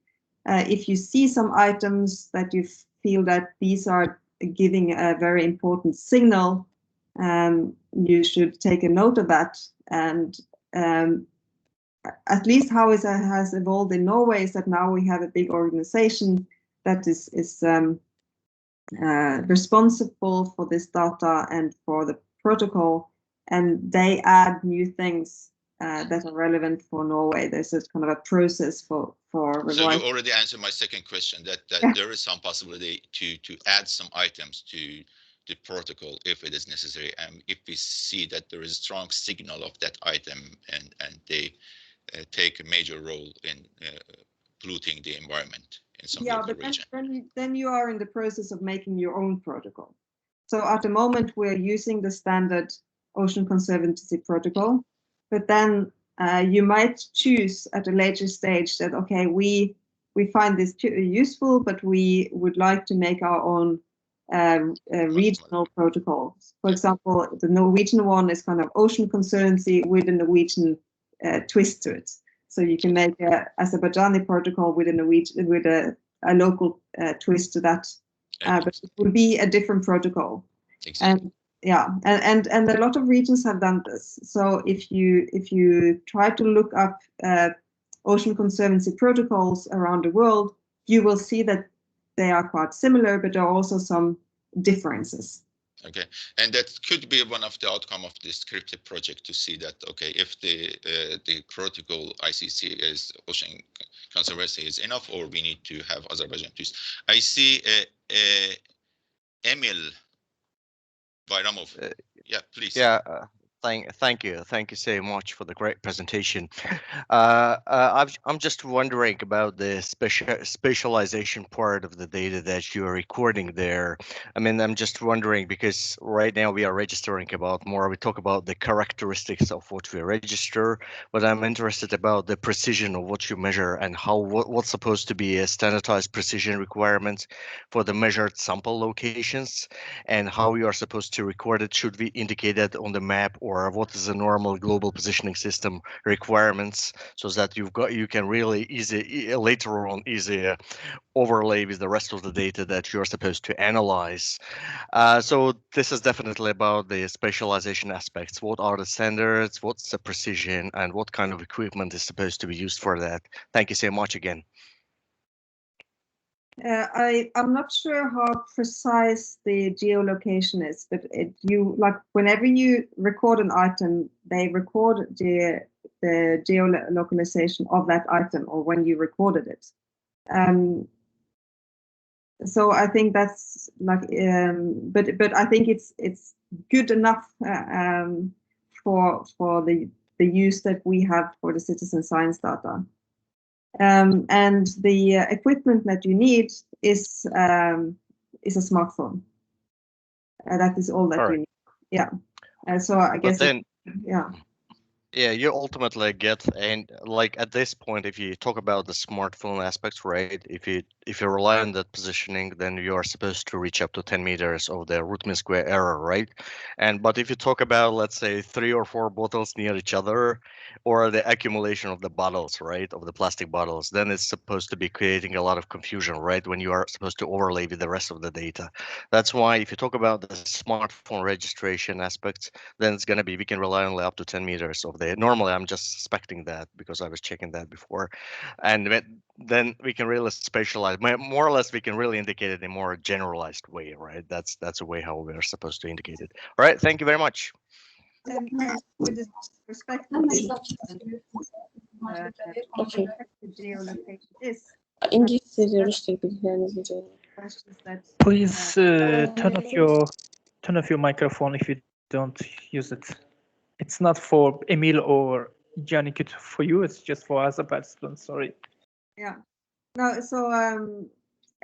If you see some items that you feel that these are giving a very important signal, you should take a note of that. And at least how it has evolved in Norway is that now we have a big organization that is responsible for this data and for the protocol, and they add new things that are relevant for Norway. There's a kind of a process for. So you already answered my second question, that there is some possibility to add some items to the protocol if it is necessary, and if we see that there is a strong signal of that item and they take a major role in polluting the environment in some local region. Then you are in the process of making your own protocol. So at the moment we're using the standard Ocean Conservancy protocol, but then you might choose at a later stage that, okay, we find this useful, but we would like to make our own regional protocols. For example, the Norwegian one is kind of Ocean Conservancy with a Norwegian twist to it. So you can make a Azerbaijani protocol with a local twist to that, but it will be a different protocol. Exactly. And yeah, and a lot of regions have done this. So if you try to look up Ocean Conservancy protocols around the world, you will see that they are quite similar, but there are also some differences. Okay, and that could be one of the outcome of this CRIPTIC project, to see that, okay, if the protocol ICC is Ocean Conservancy is enough, or we need to have Azerbaijan twist. I see Emil Bayramov. Yeah, please. Yeah, Thank you so much for the great presentation. I'm just wondering about the spatialization part of the data that you're recording there. I mean, I'm just wondering because right now we are registering about more. We talk about the characteristics of what we register, but I'm interested about the precision of what you measure and how what's supposed to be a standardized precision requirement for the measured sample locations, and how you are supposed to record it. Should we indicate that on the map, or what is the normal global positioning system requirements, so that you can really later on easy overlay with the rest of the data that you're supposed to analyze. So this is definitely about the spatialization aspects. What are the standards? What's the precision? And what kind of equipment is supposed to be used for that? Thank you so much again. I'm not sure how precise the geolocation is, but whenever you record an item, they record the geolocalization of that item, or when you recorded it. So I think that's like, but I think it's good enough for the use that we have for the citizen science data. And the equipment that you need is a smartphone. That is all that you need. Yeah. So I guess. But then, yeah. Yeah, you ultimately get, and like at this point, if you talk about the smartphone aspects, right? If you rely on that positioning, then you are supposed to reach up to 10 meters of the root mean square error, right? But if you talk about, let's say, 3 or 4 bottles near each other, or the accumulation of the bottles, right, of the plastic bottles, then it's supposed to be creating a lot of confusion, right? When you are supposed to overlay with the rest of the data. That's why if you talk about the smartphone registration aspects, then it's going to be, we can rely only up to 10 meters of the, normally I'm just suspecting that because I was checking that before. And then we can really spatialize, more or less we can really indicate it in a more generalized way, right? That's a way how we're supposed to indicate it. All right, thank you very much. With respect to the geolocation is, Please turn off your microphone if you don't use it. It's not for Emil or Yannick, it's for you. It's just for other participants. Sorry. Yeah. No. So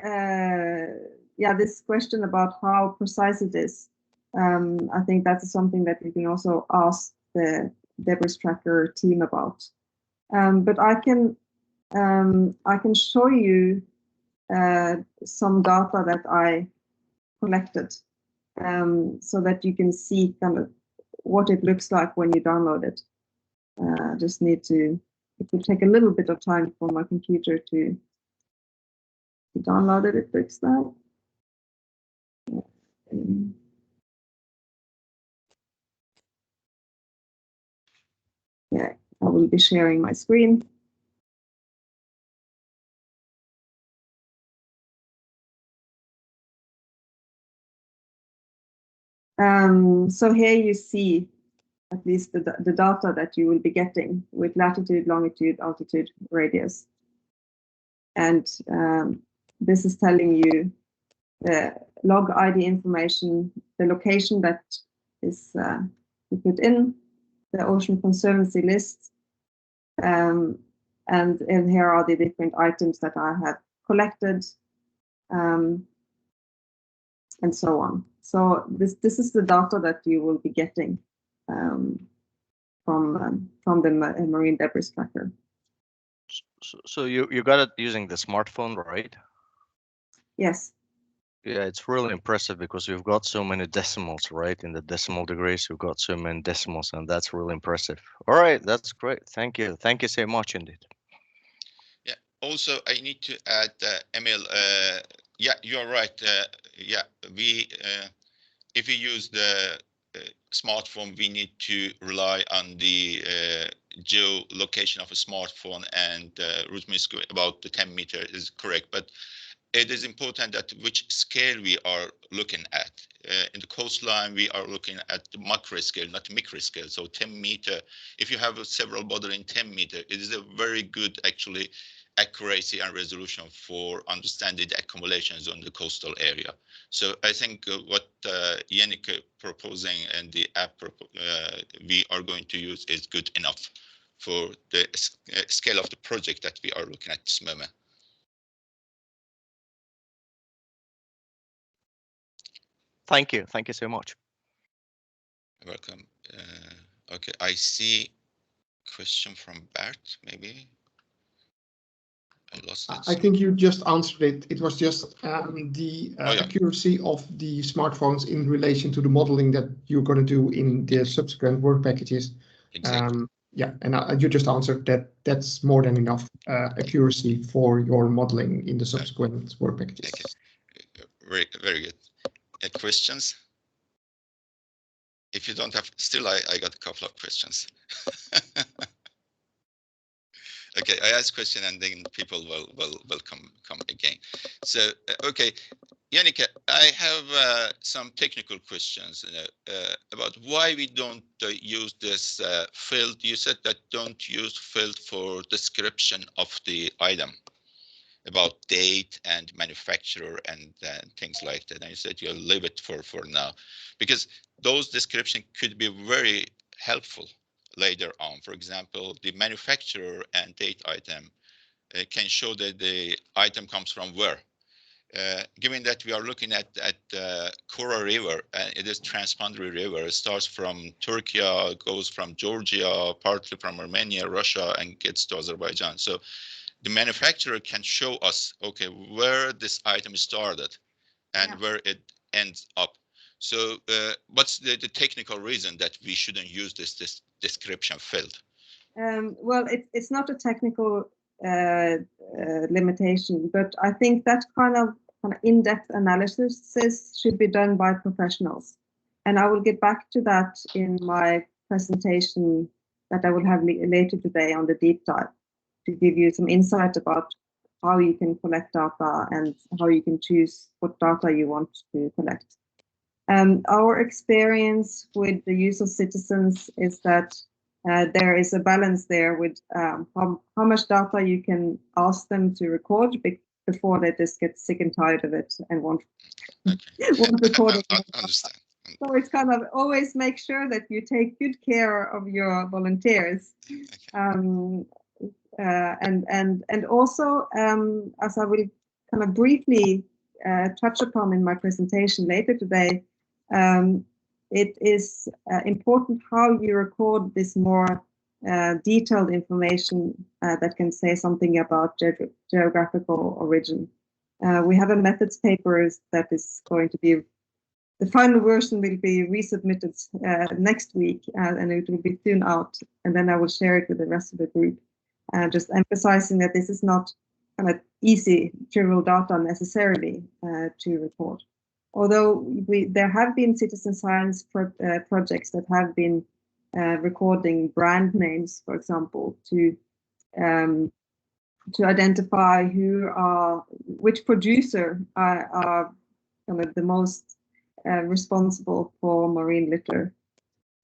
yeah, this question about how precise it is. I think that's something that we can also ask the debris tracker team about. But I can show you some data that I collected, so that you can see kind of what it looks like when you download it. Just need to, it will take a little bit of time for my computer to download it. It looks like. Yeah, I will be sharing my screen. So here you see at least the data that you will be getting with latitude, longitude, altitude, radius. And this is telling you the log ID information, the location that is you put in, the Ocean Conservancy list, and here are the different items that I have collected, and so on. So this is the data that you will be getting from the marine debris tracker. So you got it using the smartphone, right? Yes. Yeah, it's really impressive because you've got so many decimals, right? In the decimal degrees, you've got so many decimals, and that's really impressive. All right, that's great. Thank you. Thank you so much indeed. Yeah. Also, I need to add, Emil. Yeah, you're right. Yeah, if we use the smartphone, we need to rely on the geolocation of a smartphone, and root mean square about the 10 meter is correct. But it is important that which scale we are looking at. In the coastline, we are looking at the macro scale, not micro scale. So 10 meter, if you have several bottles in 10 meter, it is a very good actually accuracy and resolution for understanding the accumulations on the coastal area. So I think what Yannick proposing and the app we are going to use is good enough for the scale of the project that we are looking at this moment. Thank you so much. You're welcome. Okay, I see question from Bert, maybe. I lost it. I think you just answered it. It was just the accuracy of the smartphones in relation to the modeling that you're going to do in the subsequent work packages. Exactly. Yeah, and you just answered that that's more than enough accuracy for your modeling in the subsequent work packages. Very, very good. Questions? If you don't have, still I got a couple of questions. Okay, I ask question and then people will come again. So okay, Yannick, I have some technical questions about why we don't use this field. You said that don't use field for description of the item, about date and manufacturer and things like that. And you said you'll leave it for now, because those description could be very helpful later on. For example, the manufacturer and date item can show that the item comes from where. Given that we are looking at Kura River, it is transboundary river. It starts from Turkey, goes from Georgia, partly from Armenia, Russia, and gets to Azerbaijan. So the manufacturer can show us, okay, where this item started and where it ends up. So what's the technical reason that we shouldn't use this description field? Well, it's not a technical limitation, but I think that kind of in-depth analysis should be done by professionals. And I will get back to that in my presentation that I will have later today on the deep dive, to give you some insight about how you can collect data and how you can choose what data you want to collect. Our experience with the use of citizens is that there is a balance there with how much data you can ask them to record before they just get sick and tired of it and won't record it. Understand. So it's kind of always make sure that you take good care of your volunteers. And also, as I will kind of briefly touch upon in my presentation later today, it is important how you record this more detailed information that can say something about geographical origin. We have a methods paper that is going to be, the final version will be resubmitted next week, and it will be soon out, and then I will share it with the rest of the group, just emphasizing that this is not kind of easy trivial data necessarily to record. Although there have been citizen science projects that have been recording brand names, for example, to identify which producer are kind of the most responsible for marine litter,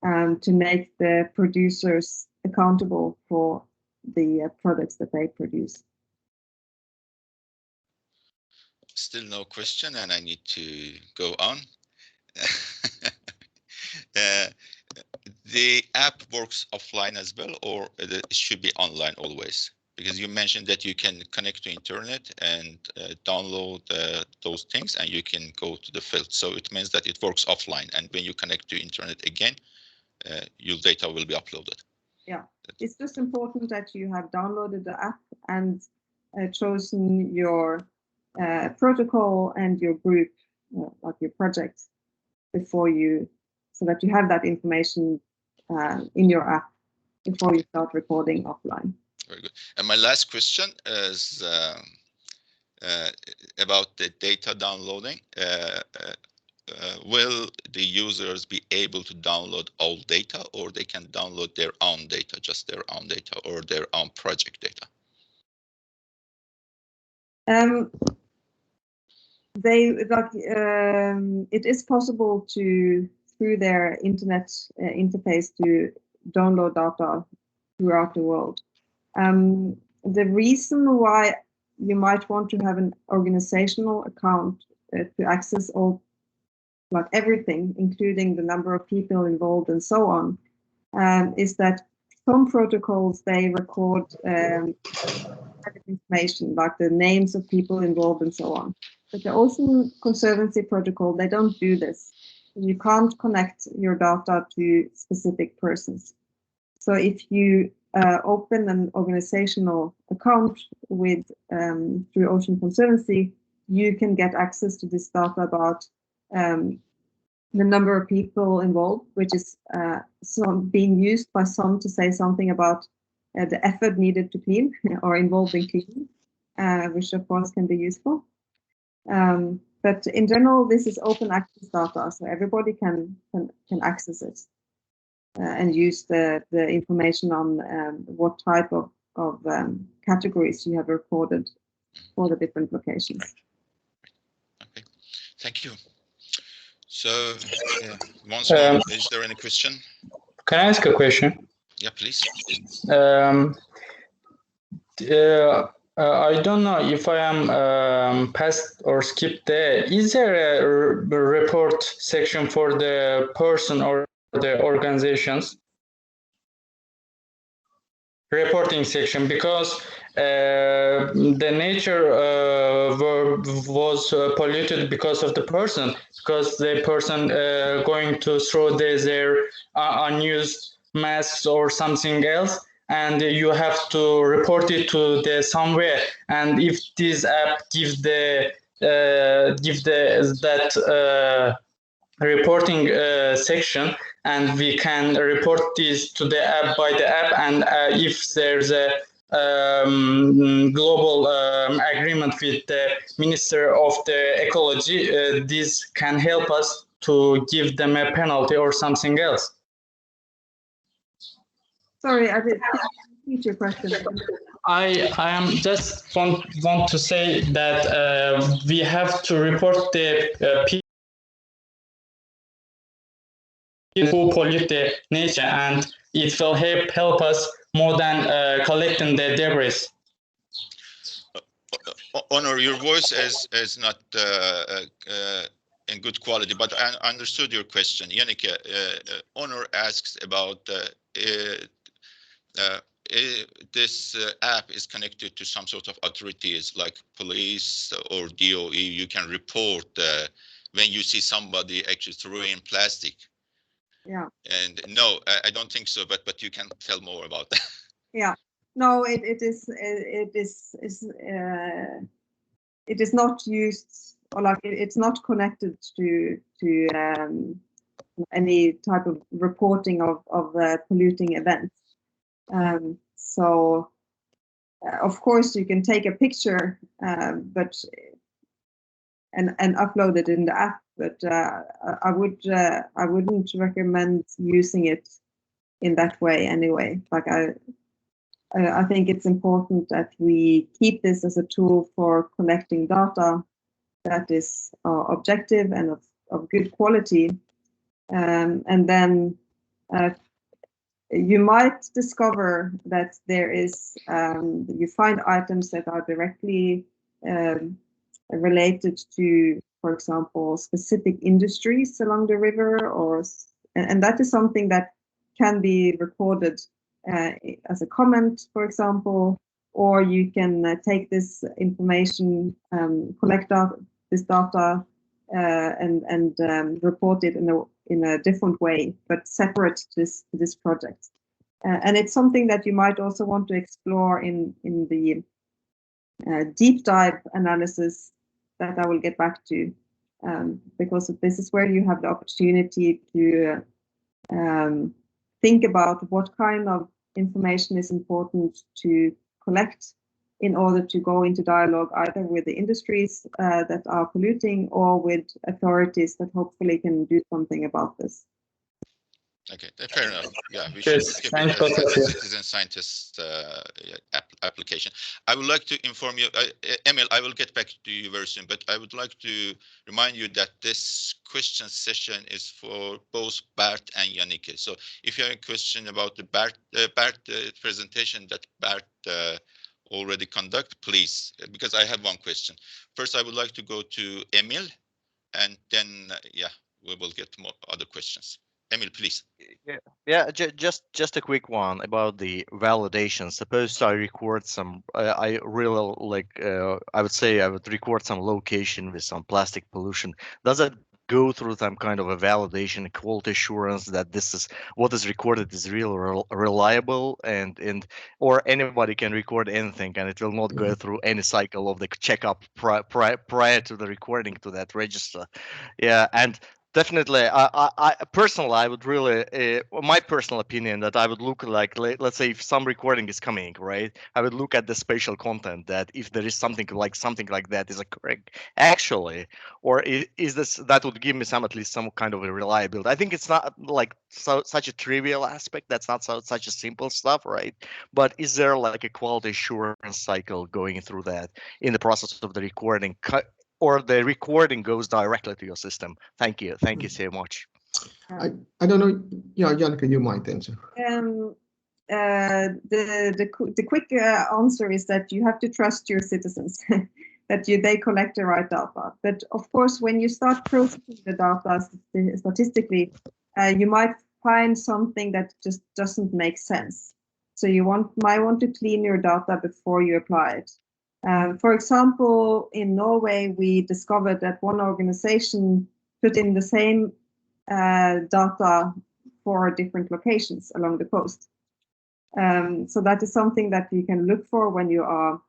to make the producers accountable for the products that they produce. Still no question, and I need to go on. The app works offline as well, or it should be online always? Because you mentioned that you can connect to internet and download those things, and you can go to the field. So it means that it works offline, and when you connect to internet again, your data will be uploaded. Yeah, it's just important that you have downloaded the app and chosen your protocol and your group, like your project, before you, so that you have that information in your app before you start recording offline. Very good. And my last question is about the data downloading. Will the users be able to download all data, or they can download their own data, just their own data, or their own project data? It is possible to, through their internet interface, to download data throughout the world. the reason why you might want to have an organizational account to access all, like everything, including the number of people involved and so on, is that some protocols, they record private information, like the names of people involved and so on. But the Ocean Conservancy protocol, they don't do this. You can't connect your data to specific persons. So if you open an organizational account with through Ocean Conservancy, you can get access to this data about the number of people involved, which is being used by some to say something about the effort needed to clean or involved in cleaning, which of course can be useful. But in general, this is open access data, so everybody can access it and use the information on what type of categories you have recorded for the different locations. Okay, thank you. So, once more, is there any question? Can I ask a question? Yeah, please. I don't know if I am passed or skipped there. Is there a report section for the person or the organizations? Reporting section, because the nature was polluted because of the person, because the person going to throw their unused masks or something else, and you have to report it to the somewhere. And if this app gives that reporting section, and we can report this to the app by the app, and if there's a global agreement with the Minister of the Ecology, this can help us to give them a penalty or something else. Sorry, I didn't repeat your question. I am just want to say that we have to report the people who pollute the nature, and it will help us more than collecting the debris. Honor, your voice is not in good quality, but I understood your question. Yannick, Honor asks about this app is connected to some sort of authorities like police or DOE. You can report when you see somebody actually throwing plastic. Yeah. And no, I don't think so, but you can tell more about that. Yeah. No, it is not used, or like it's not connected to any type of reporting of polluting events. So of course you can take a picture, but and upload it in the app. But I wouldn't recommend using it in that way anyway. Like I think it's important that we keep this as a tool for collecting data that is objective and of good quality. And then you might discover that there is, you find items that are directly related to, for example, specific industries along the river, and that is something that can be recorded as a comment, for example, or you can take this information, collect this data, and report it in a different way, but separate this project. And it's something that you might also want to explore in the deep dive analysis that I will get back to, because this is where you have the opportunity to think about what kind of information is important to collect in order to go into dialogue either with the industries that are polluting or with authorities that hopefully can do something about this. Okay, fair enough. Yeah, we should keep it as a citizen scientist application. I would like to inform you, Emil, I will get back to you very soon, but I would like to remind you that this question session is for both Bart and Yannick. So if you have a question about the Bart presentation that Bart already conduct, please, because I have one question. First, I would like to go to Emil, and then, yeah, we will get more other questions. Emil, please. Yeah, just a quick one about the validation. Suppose I record some, I really like, I would say I would record some location with some plastic pollution. Does it go through some kind of a validation, quality assurance that this is what is recorded is reliable, and or anybody can record anything and it will not go through any cycle of the checkup prior to the recording to that register? Yeah, and definitely, I personally, I would really, my personal opinion that I would look like, let's say if some recording is coming, right? I would look at the spatial content that if there is something like that is occurring actually, or is this that would give me at least some kind of a reliability. I think it's not like such a trivial aspect. That's not such a simple stuff, right? But is there like a quality assurance cycle going through that in the process of the recording? Or the recording goes directly to your system? Thank you so much. I don't know. Yeah, Janneke, you might answer. The quick answer is that you have to trust your citizens that they collect the right data. But of course, when you start processing the data statistically, you might find something that just doesn't make sense. So you might want to clean your data before you apply it. For example, in Norway, we discovered that one organization put in the same data for different locations along the coast. So that is something that you can look for when you are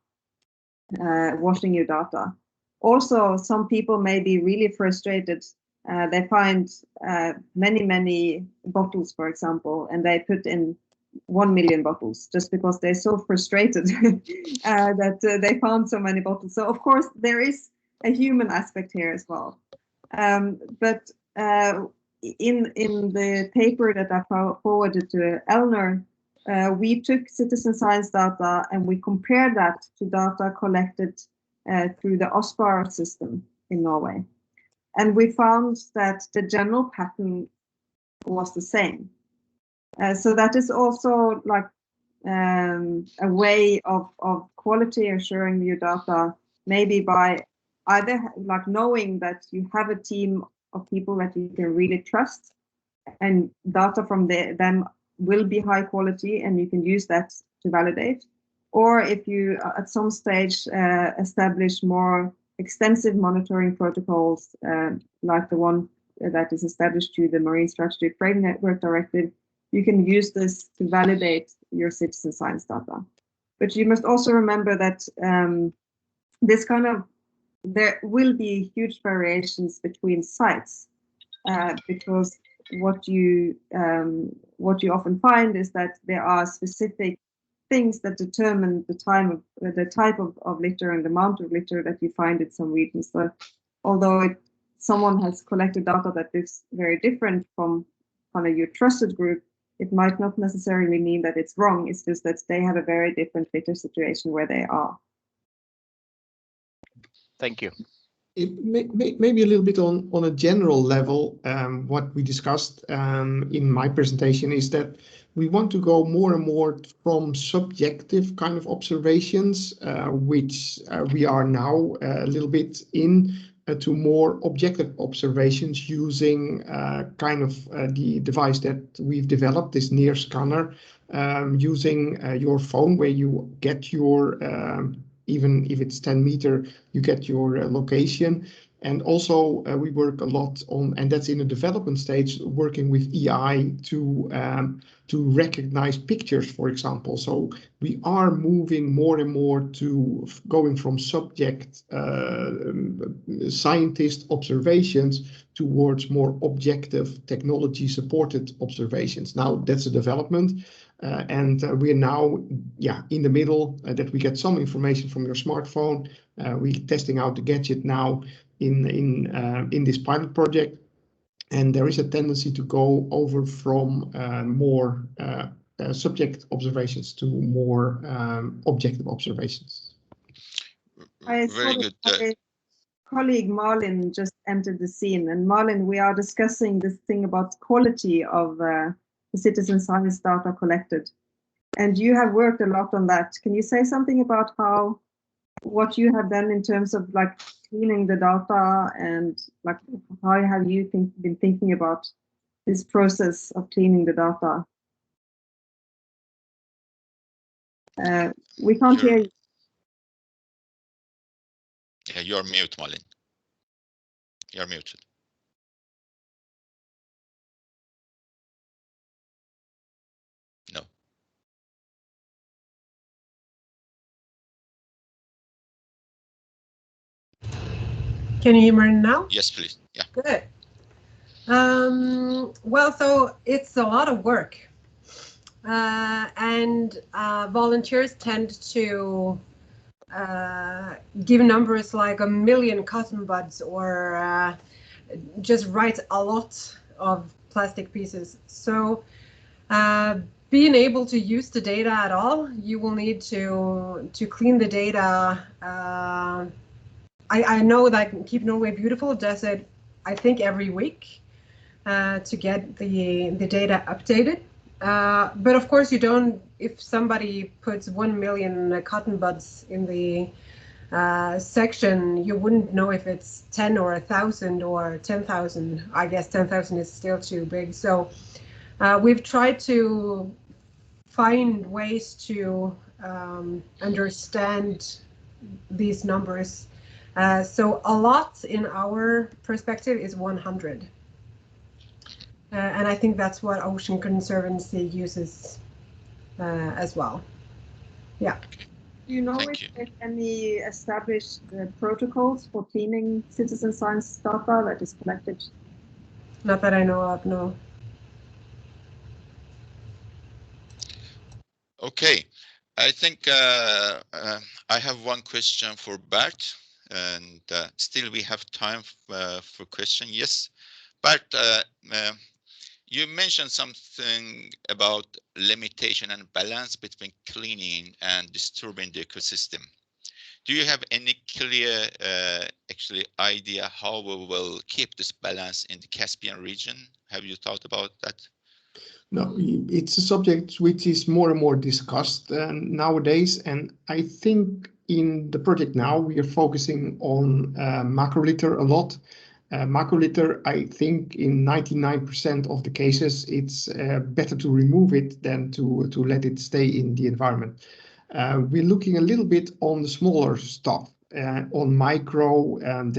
washing your data. Also, some people may be really frustrated. They find many bottles, for example, and they put in 1 million bottles just because they're so frustrated that they found so many bottles. So of course there is a human aspect here as well. But in the paper that I forwarded to Elner, we took citizen science data and we compared that to data collected through the OSPAR system in Norway. And we found that the general pattern was the same. So that is also like a way of quality assuring your data, maybe by either like knowing that you have a team of people that you can really trust, and data from them will be high quality and you can use that to validate. Or if you at some stage establish more extensive monitoring protocols, like the one that is established through the Marine Strategy Framework Directive, you can use this to validate your citizen science data. But you must also remember that there will be huge variations between sites, because what you often find is that there are specific things that determine the type of litter and the amount of litter that you find in some regions. So although someone has collected data that is very different from kind of your trusted group, it might not necessarily mean that it's wrong. It's just that they have a very different litter situation where they are. Thank you. Maybe a little bit on a general level, what we discussed in my presentation is that we want to go more and more from subjective kind of observations, which we are now a little bit in, to more objective observations using the device that we've developed, this near scanner, using your phone, where you get your even if it's 10 meters, you get your location. And also we work a lot on, and that's in a development stage, working with EI to recognize pictures, for example. So we are moving more and more to going from subject scientist observations towards more objective technology supported observations. Now that's a development. And we're now, in the middle, that we get some information from your smartphone. We're testing out the gadget now in this pilot project, and there is a tendency to go over from more subject observations to more objective observations. Very good. My colleague Marlin just entered the scene, and Marlin, we are discussing this thing about quality of the citizen science data collected. And you have worked a lot on that. Can you say something about what you have done in terms of like cleaning the data, and like how have you been thinking about this process of cleaning the data? We can't hear you. Yeah, you're mute, Malin. You're muted. No. Can you hear me now? Yes, please. Yeah. Good. Well, so it's a lot of work. And volunteers tend to give numbers like 1 million cotton buds, or just write a lot of plastic pieces. So being able to use the data at all, you will need to clean the data. I know that Keep Norway Beautiful does it, I think, every week to get the data updated. But of course, you don't. If somebody puts 1 million cotton buds in the section, you wouldn't know if it's 10 or 1,000 or 10,000. I guess 10,000 is still too big. So we've tried to find ways to understand these numbers. So a lot in our perspective is 100. And I think that's what Ocean Conservancy uses as well. Yeah. Do you know if there's any established protocols for cleaning citizen science data that is collected? Not that I know of, no. Okay, I think I have one question for Bart, and still we have time for question. Yes, Bart, you mentioned something about limitation and balance between cleaning and disturbing the ecosystem. Do you have any clear actually idea how we will keep this balance in the Caspian region? Have you thought about that? No, it's a subject which is more and more discussed nowadays, and I think in the project now we are focusing on macrolitter a lot. Macrolitter, I think in 99% of the cases, it's better to remove it than to let it stay in the environment. We're looking a little bit on the smaller stuff, on micro, and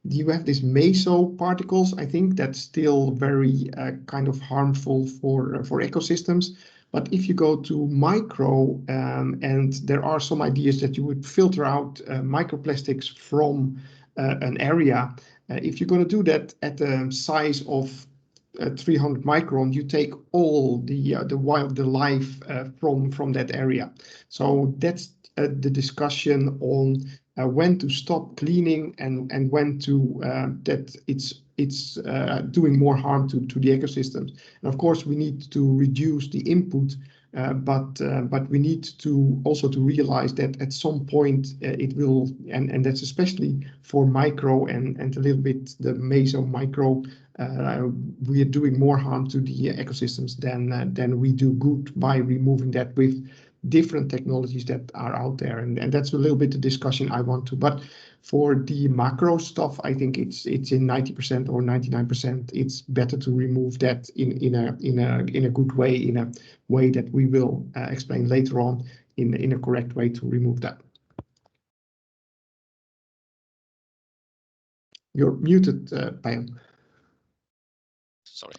you have these meso particles, I think that's still very kind of harmful for ecosystems. But if you go to micro, and there are some ideas that you would filter out microplastics from an area. If you're going to do that at the size of 300 micron, you take all the life from that area. So that's the discussion on when to stop cleaning and when to that it's doing more harm to the ecosystems. And of course, we need to reduce the input, but we need to also to realize that at some point it will, and that's especially for micro and a little bit the meso micro. We are doing more harm to the ecosystems than we do good by removing that with different technologies that are out there, and that's a little bit the discussion I want to. But for the macro stuff, I think it's in 90% or 99%. It's better to remove that in a good way, in a way that we will explain later on in a correct way to remove that. You're muted, Payam. Sorry.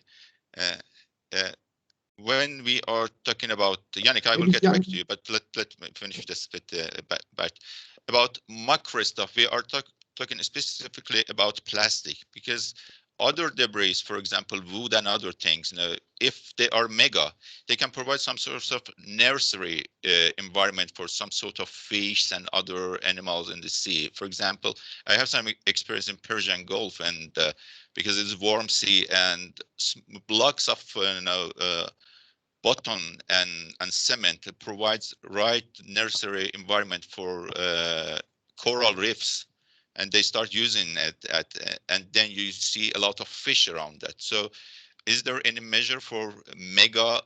When we are talking about, Yannick, I will get back to you, but let me finish this bit, about macro stuff. We are talking specifically about plastic, because other debris, for example, wood and other things, if they are mega, they can provide some sort of nursery environment for some sort of fish and other animals in the sea. For example, I have some experience in Persian Gulf, and because it's warm sea and blocks of bottom and cement provides right nursery environment for coral reefs, and they start using it and then you see a lot of fish around that. So is there any measure for mega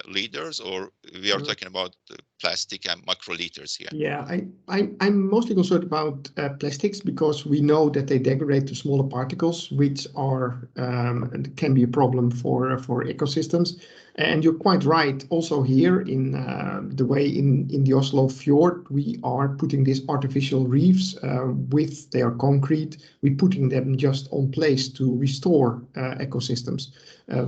liters, or we are talking about plastic and microliters here? Yeah, I'm mostly concerned about plastics because we know that they degrade to smaller particles, which are can be a problem for ecosystems. And you're quite right. Also here in the way in the Oslo fjord, we are putting these artificial reefs with their concrete. We're putting them just on place to restore ecosystems.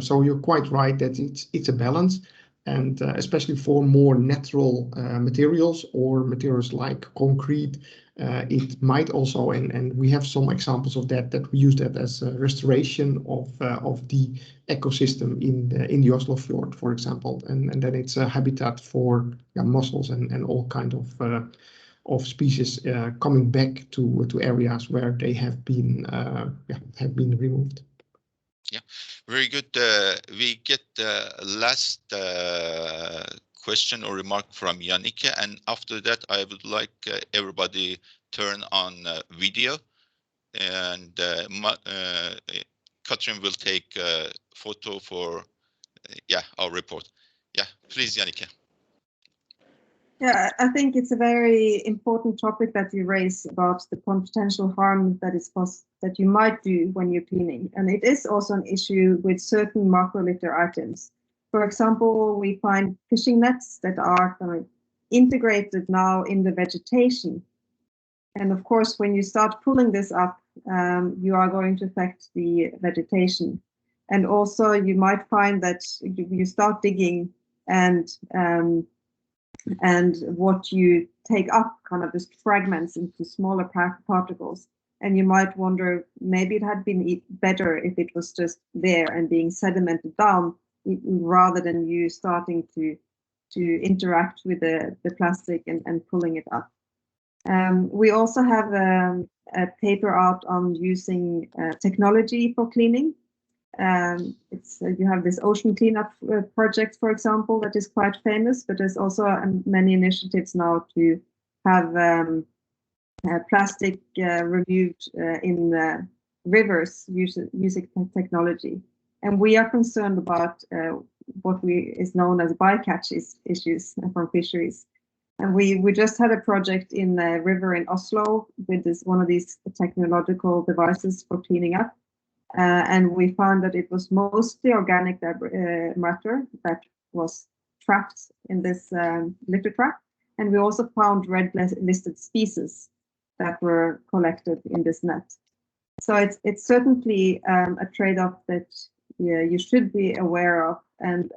So you're quite right that it's a balance. And especially for more natural materials or materials like concrete, it might also, and we have some examples of that we use that as a restoration of the ecosystem in the Oslo fjord, for example, and then it's a habitat for mussels and all kind of species coming back to areas where they have been removed. Yeah, very good. We get the last question or remark from Jannike, and after that, I would like everybody turn on video, and Katrin will take a photo for our report. Yeah, please, Jannike. Yeah, I think it's a very important topic that you raise about the potential harm that you might do when you're cleaning. And it is also an issue with certain macrolitter items. For example, we find fishing nets that are kind of integrated now in the vegetation. And of course, when you start pulling this up, you are going to affect the vegetation. And also you might find that you start digging and what you take up kind of just fragments into smaller particles. And you might wonder, maybe it had been better if it was just there and being sedimented down rather than you starting to interact with the plastic and pulling it up. We also have a paper out on using technology for cleaning. You have this ocean cleanup project, for example, that is quite famous, but there's also many initiatives now to have plastic removed in rivers using technology. And we are concerned about what is known as bycatch issues from fisheries. And we just had a project in a river in Oslo with one of these technological devices for cleaning up. And we found that it was mostly organic matter that was trapped in this litter trap. And we also found red listed species that were collected in this net. So it's certainly a trade-off that you should be aware of. And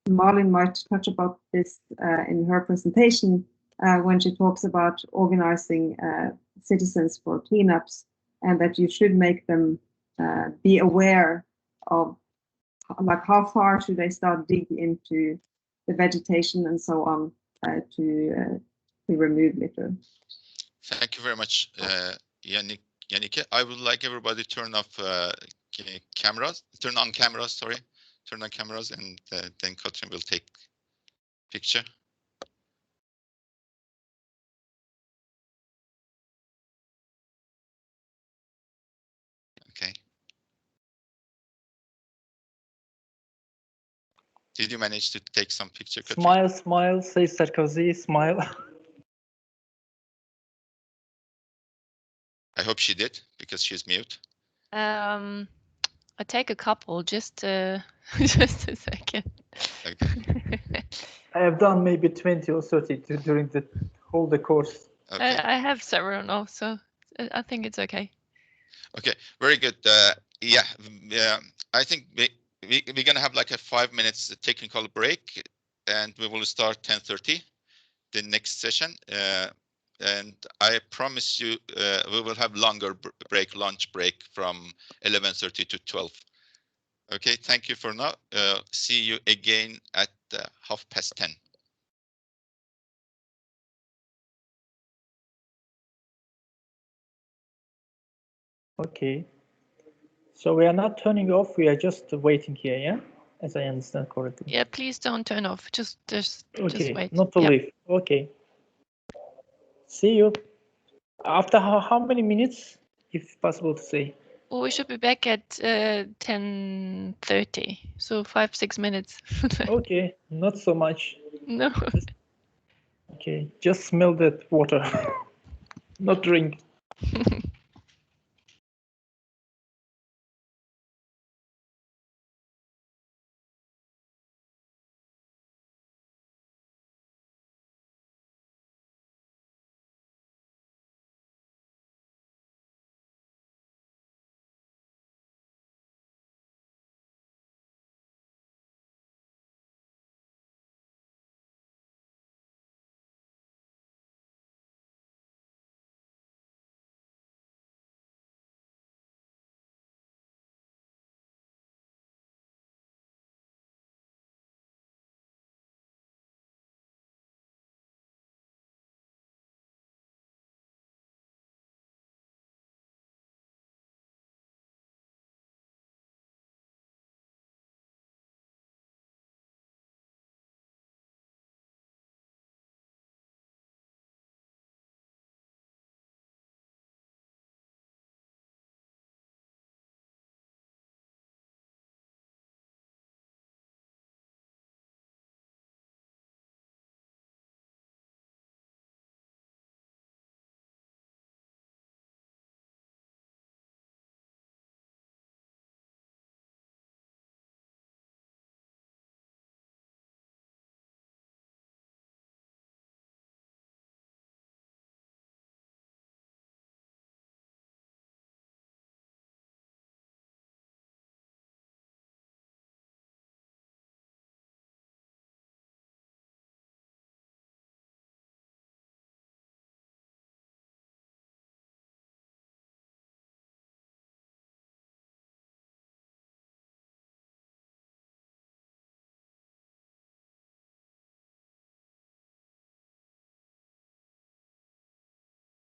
Malin might touch about this in her presentation when she talks about organizing citizens for cleanups, and that you should make them be aware of like how far should they start digging into the vegetation and so on to remove litter. Thank you very much, Jannike. I would like everybody to turn off cameras. Turn on cameras, sorry. Turn on cameras, and then Katrin will take picture. Okay. Did you manage to take some picture, Katrin? Smile, smile, say Sarkozy, smile. I hope she did, because she's mute. I take a couple, just just a second. Okay. I have done maybe 20 or 30 during the whole course. Okay. I have several now, so I think it's okay. Okay, very good. I think we're gonna have like a 5 minutes technical break, and we will start 10:30, the next session. And I promise you, we will have longer break, lunch break from 11:30 to 12. Okay, thank you for now. See you again at 10:30. Okay. So we are not turning off, we are just waiting here, yeah? As I understand correctly. Yeah, please don't turn off. Just wait. Not to leave. Okay. See you. After how many minutes, if possible to say? Well, we should be back at 10:30, so 5-6 minutes. Okay, not so much. No. Okay, just smell that water, not drink.